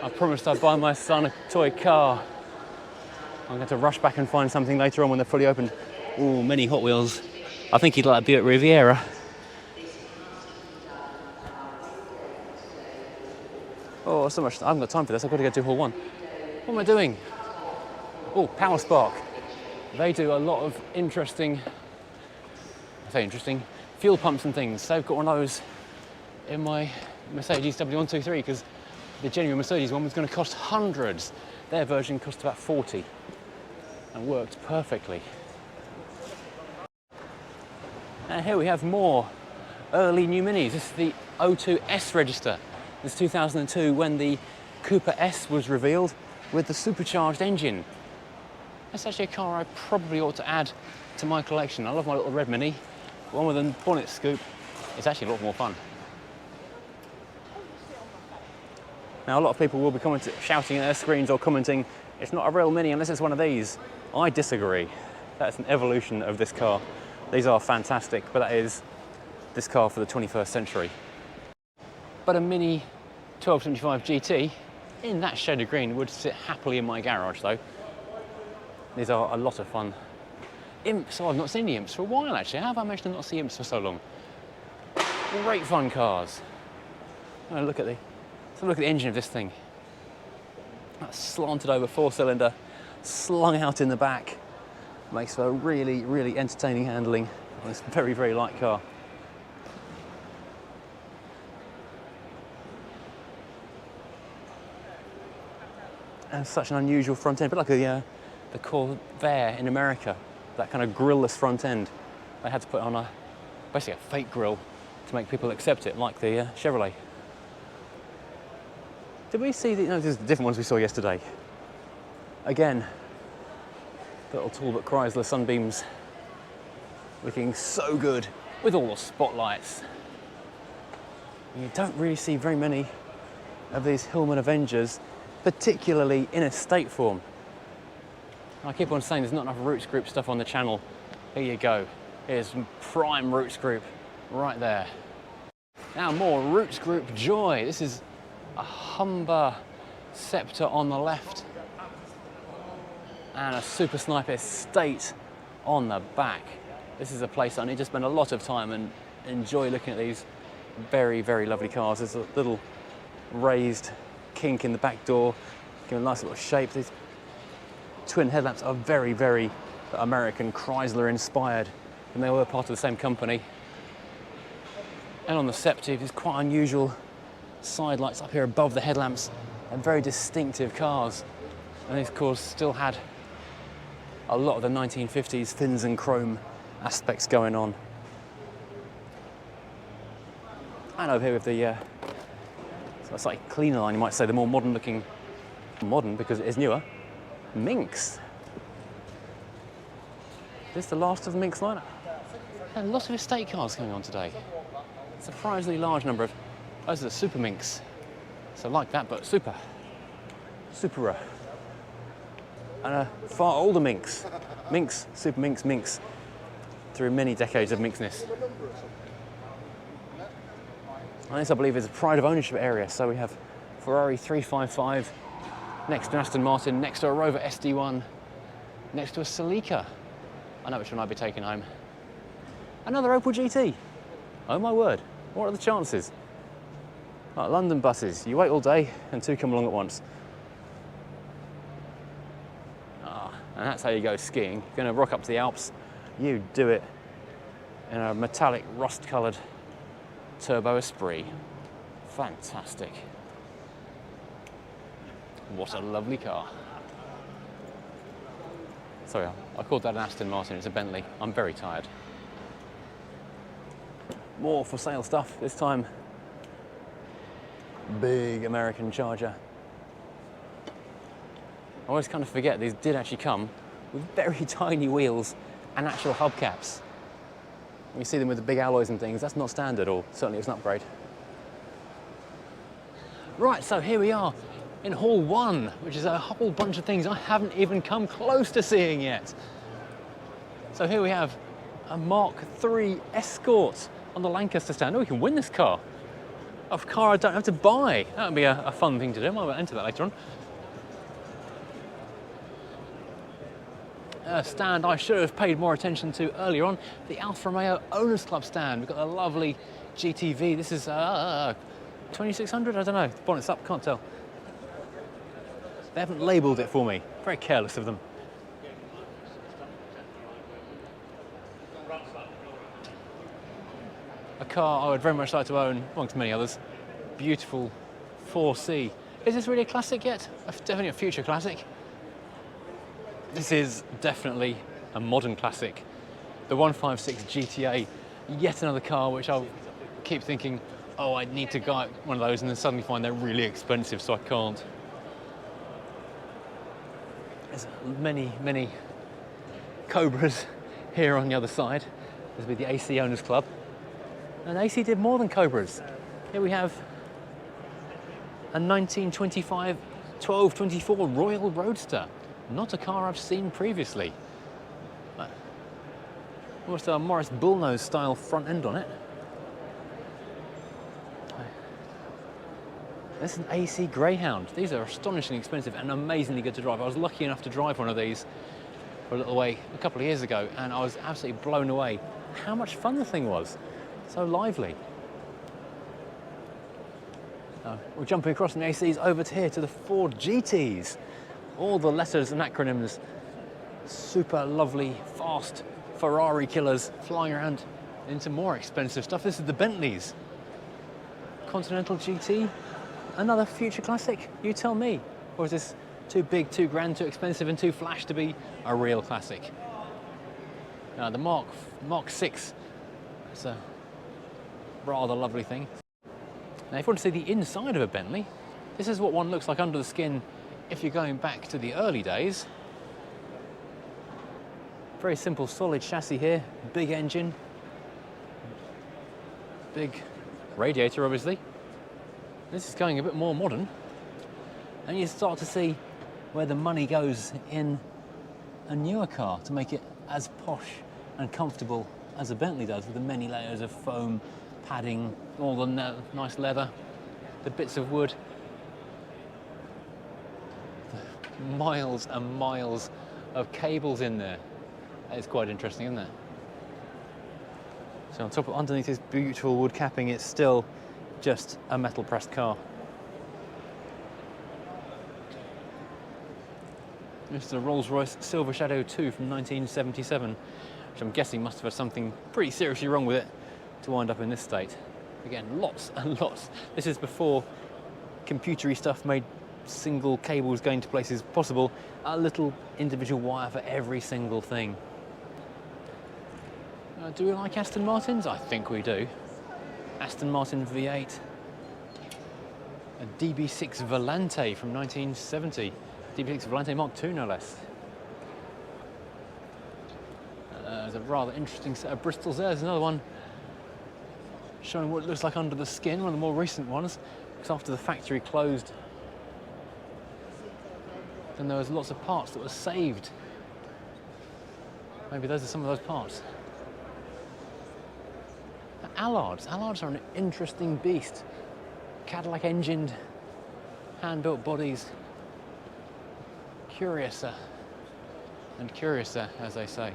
I promised I'd buy my son a toy car. I'm going to rush back and find something later on when they're fully opened. Ooh, many Hot Wheels. I think he'd like a Buick Riviera. Oh, so much. I haven't got time for this. I've got to go to Hall 1. What am I doing? Oh, Power Spark. They do a lot of interesting, fuel pumps and things. So I've got one of those in my Mercedes W123 because the genuine Mercedes one was going to cost hundreds. Their version cost about 40 and worked perfectly. And here we have more early new Minis. This is the O2 S register. This is 2002 when the Cooper S was revealed with the supercharged engine. That's actually a car I probably ought to add to my collection. I love my little red Mini. The one with a bonnet scoop is actually a lot more fun. Now a lot of people will be shouting at their screens or commenting, it's not a real Mini unless it's one of these. I disagree. That's an evolution of this car. These are fantastic, but that is this car for the 21st century. But a Mini 1275 GT in that shade of green would sit happily in my garage though. These are a lot of fun. Imps, oh, I've not seen the Imps for a while actually. How have I managed to not see Imps for so long? Great fun cars. Oh, look at the engine of this thing. That's slanted over 4-cylinder, slung out in the back. Makes for a really, really entertaining handling on this very, very light car. And such an unusual front end, but like the Corvair in America, that kind of grille-less front end. They had to put on basically a fake grille to make people accept it, like the Chevrolet. Did we see no, these are the different ones we saw yesterday. Again, little Talbot Chrysler Sunbeams, looking so good with all the spotlights. You don't really see very many of these Hillman Avengers, particularly in estate form. I keep on saying there's not enough Roots Group stuff on the channel. Here you go. Here's some prime Roots Group right there. Now more Roots Group joy. This is a Humber Scepter on the left and a Super Sniper Estate on the back. This is a place I need to spend a lot of time and enjoy looking at these very, very lovely cars. There's a little raised kink in the back door, give a nice little shape. These twin headlamps are very, very American Chrysler inspired, and they were part of the same company. And on the Scepter, there's quite unusual side lights up here above the headlamps, and very distinctive cars. And these cars still had a lot of the 1950s fins and chrome aspects going on. And over here with the so it's like cleaner line, you might say, the more modern looking, modern because it is newer, Minx. Is this the last of the Minx lineup? A lot of estate cars going on today. Surprisingly large number of, those are the Super Minx. So like that, but super. Supera. And a far older Minx. Minx, Super Minx, Minx. Through many decades of Minxness. And this, I believe, is a pride of ownership area. So we have Ferrari 355, next to Aston Martin, next to a Rover SD1, next to a Celica. I know which one I'd be taking home. Another Opal GT. Oh my word, what are the chances? Right, London buses, you wait all day and two come along at once. And that's how you go skiing. You're going to rock up to the Alps, you do it in a metallic rust-coloured Turbo Esprit. Fantastic. What a lovely car. Sorry, I called that an Aston Martin, it's a Bentley. I'm very tired. More for sale stuff, this time big American Charger. I always kind of forget these did actually come with very tiny wheels and actual hubcaps. When you see them with the big alloys and things, that's not standard, or certainly it's an upgrade. Right, so here we are in Hall 1, which is a whole bunch of things I haven't even come close to seeing yet. So here we have a Mark III Escort on the Lancaster stand. Oh, we can win this car. A car I don't have to buy. That would be a fun thing to do. I might enter that later on. A stand I should have paid more attention to earlier on, the Alfa Romeo Owners Club stand. We've got a lovely GTV. This is 2600, I don't know. The bonnet's up, can't tell. They haven't labelled it for me. Very careless of them. A car I would very much like to own, amongst many others. Beautiful 4C. Is this really a classic yet? Definitely a future classic. This is definitely a modern classic. The 156 GTA, yet another car which I'll keep thinking, oh, I need to buy one of those, and then suddenly find they're really expensive, so I can't. There's many, many Cobras here on the other side. This will be the AC Owners Club. And AC did more than Cobras. Here we have a 1925 1224 Royal Roadster. Not a car I've seen previously. Almost a Morris Bullnose style front end on it. This is an AC Greyhound. These are astonishingly expensive and amazingly good to drive. I was lucky enough to drive one of these for a little way a couple of years ago, and I was absolutely blown away how much fun the thing was. So lively. We're jumping across from the ACs over to here to the Ford GTs. All the letters and acronyms. Super lovely, fast Ferrari killers flying around into more expensive stuff. This is the Bentleys Continental GT. Another future classic, you tell me. Or is this too big, too grand, too expensive and too flash to be a real classic? The Mark VI, it's a rather lovely thing. Now if you want to see the inside of a Bentley, this is what one looks like under the skin if you're going back to the early days. Very simple solid chassis here, big engine, big radiator obviously. This is going a bit more modern, and you start to see where the money goes in a newer car to make it as posh and comfortable as a Bentley does, with the many layers of foam, padding, all the nice leather, the bits of wood. Miles and miles of cables in there. That is quite interesting, isn't it? So on top of, underneath this beautiful wood capping, it's still just a metal pressed car. This is a Rolls-Royce Silver Shadow 2 from 1977, which I'm guessing must have had something pretty seriously wrong with it to wind up in this state. Again, lots and lots. This is before computery stuff made single cables going to places possible. A little individual wire for every single thing. Do we like Aston Martins? I think we do. Aston Martin V8. A DB6 Volante from 1970. DB6 Volante Mark II, no less. There's a rather interesting set of Bristols there. There's another one showing what it looks like under the skin, one of the more recent ones, because after the factory closed, then there was lots of parts that were saved. Maybe those are some of those parts. Allards. Allards are an interesting beast. Cadillac engined, hand-built bodies. Curiouser and curiouser, as they say.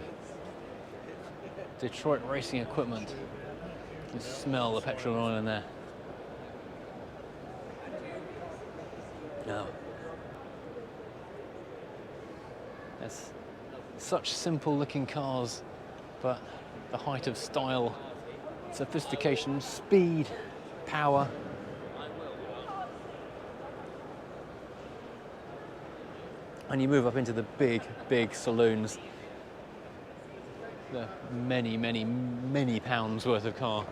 Detroit racing equipment. You can smell the petrol and oil in there. Now, it's such simple looking cars, but the height of style, sophistication, speed, power. And you move up into the big, big saloons. The many, many, many pounds worth of car.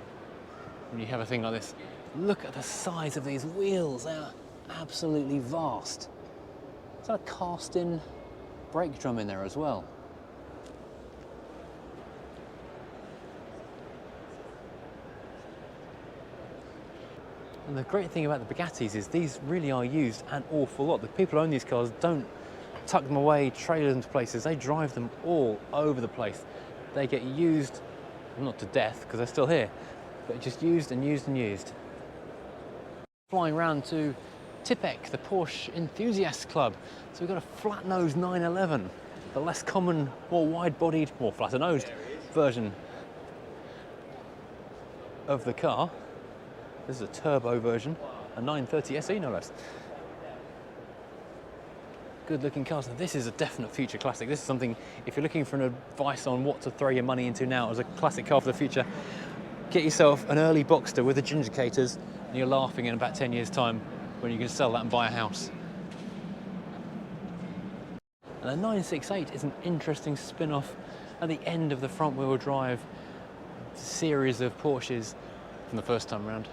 When you have a thing like this, look at the size of these wheels. They're absolutely vast. Is that a cast-in brake drum in there as well? And the great thing about the Bugattis is these really are used an awful lot. The people who own these cars don't tuck them away, trailer them to places. They drive them all over the place. They get used, not to death because they're still here, but just used and used and used. Flying around to Tipek, the Porsche Enthusiasts Club. So we've got a flat-nosed 911, the less common, more wide-bodied, more flatter-nosed version of the car. This is a turbo version, a 930 SE no less. Good looking cars. This is a definite future classic. This is something, if you're looking for an advice on what to throw your money into now as a classic car for the future, get yourself an early Boxster with the gingicators, and you're laughing in about 10 years time when you can sell that and buy a house. And the 968 is an interesting spin-off at the end of the front wheel drive series of Porsches from the first time around,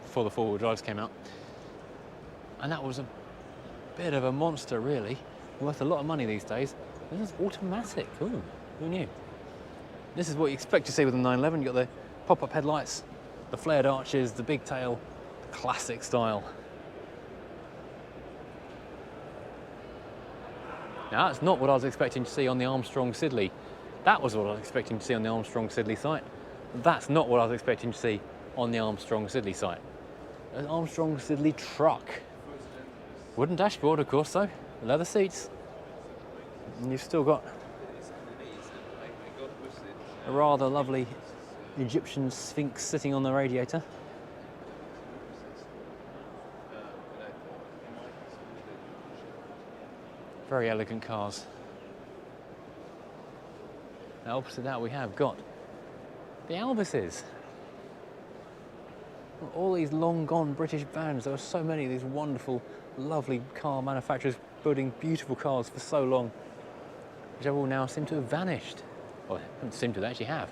before the four-wheel drives came out. And that was a bit of a monster, really. Worth a lot of money these days. This is automatic. Ooh, who knew? This is what you expect to see with a 911. You've got the pop-up headlights, the flared arches, the big tail, the classic style. Now, that's not what I was expecting to see on the Armstrong Siddeley. That was what I was expecting to see on the Armstrong Siddeley site. That's not what I was expecting to see on the Armstrong Siddeley site. An Armstrong Siddeley truck. Wooden dashboard, of course, though. Leather seats. And you've still got a rather lovely Egyptian sphinx sitting on the radiator. Very elegant cars. Now, opposite that, we have got the Albises. All these long gone British bands. There were so many of these wonderful, lovely car manufacturers building beautiful cars for so long, which have all now seem to have vanished. Well, they don't seem to, they actually have.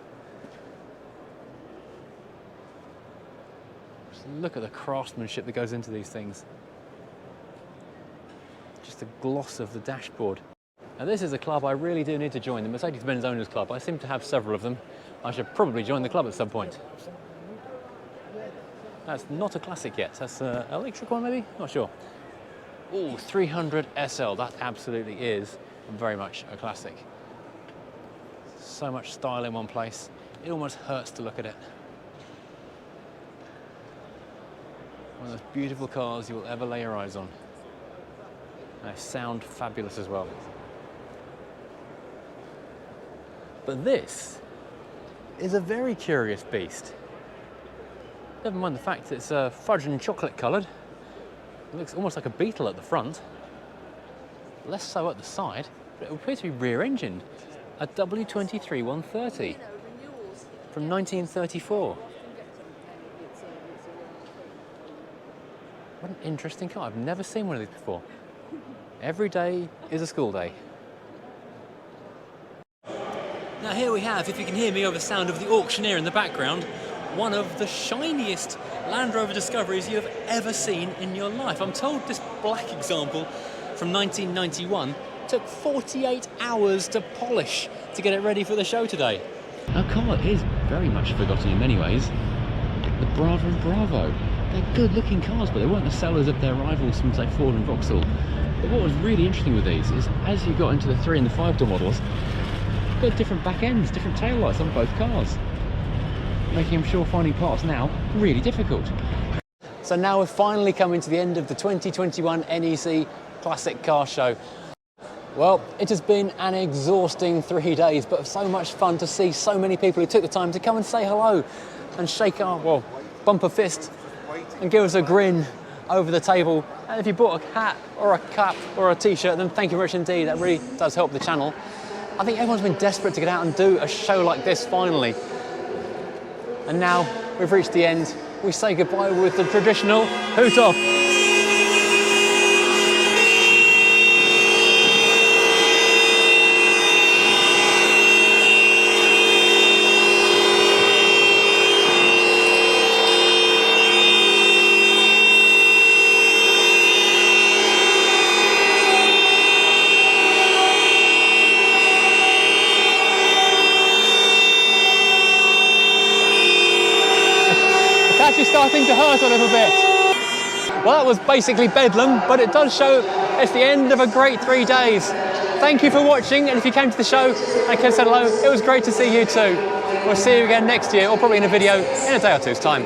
Just look at the craftsmanship that goes into these things. Just the gloss of the dashboard. Now, this is a club I really do need to join, the Mercedes-Benz Owners Club. I seem to have several of them. I should probably join the club at some point. That's not a classic yet. That's an electric one, maybe? Not sure. Oh, 300 SL. That absolutely is very much a classic. So much style in one place. It almost hurts to look at it. One of those beautiful cars you will ever lay your eyes on. They sound fabulous as well. But this is a very curious beast. Never mind the fact that it's fudge and chocolate coloured. It looks almost like a Beetle at the front. Less so at the side, but it appears to be rear-engined. A W23 130 from 1934. What an interesting car. I've never seen one of these before. Every day is a school day. Now here we have, if you can hear me over the sound of the auctioneer in the background, one of the shiniest Land Rover Discoveries you have ever seen in your life. I'm told this black example from 1991 took 48 hours to polish to get it ready for the show today. Our car is very much forgotten in many ways. The Brava and Bravo. They're good looking cars, but they weren't the sellers of their rivals from, say, Ford and Vauxhall. But what was really interesting with these is as you got into the 3 and the 5-door models, they had different back ends, different tail lights on both cars, making, I'm sure, finding parts now really difficult. So now we're finally coming to the end of the 2021 NEC Classic Car Show. Well, it has been an exhausting 3 days, but so much fun to see so many people who took the time to come and say hello and shake our, well, bumper fist and give us a grin over the table. And if you bought a hat or a cup or a t-shirt, then thank you very much indeed. That really does help the channel. I think everyone's been desperate to get out and do a show like this finally. And now we've reached the end. We say goodbye with the traditional hoot off. Starting to hurt a little bit. Well, that was basically bedlam, but it does show it's the end of a great 3 days. Thank you for watching, and if you came to the show and said hello, it was great to see you too. We'll see you again next year, or probably in a video in a day or two's time.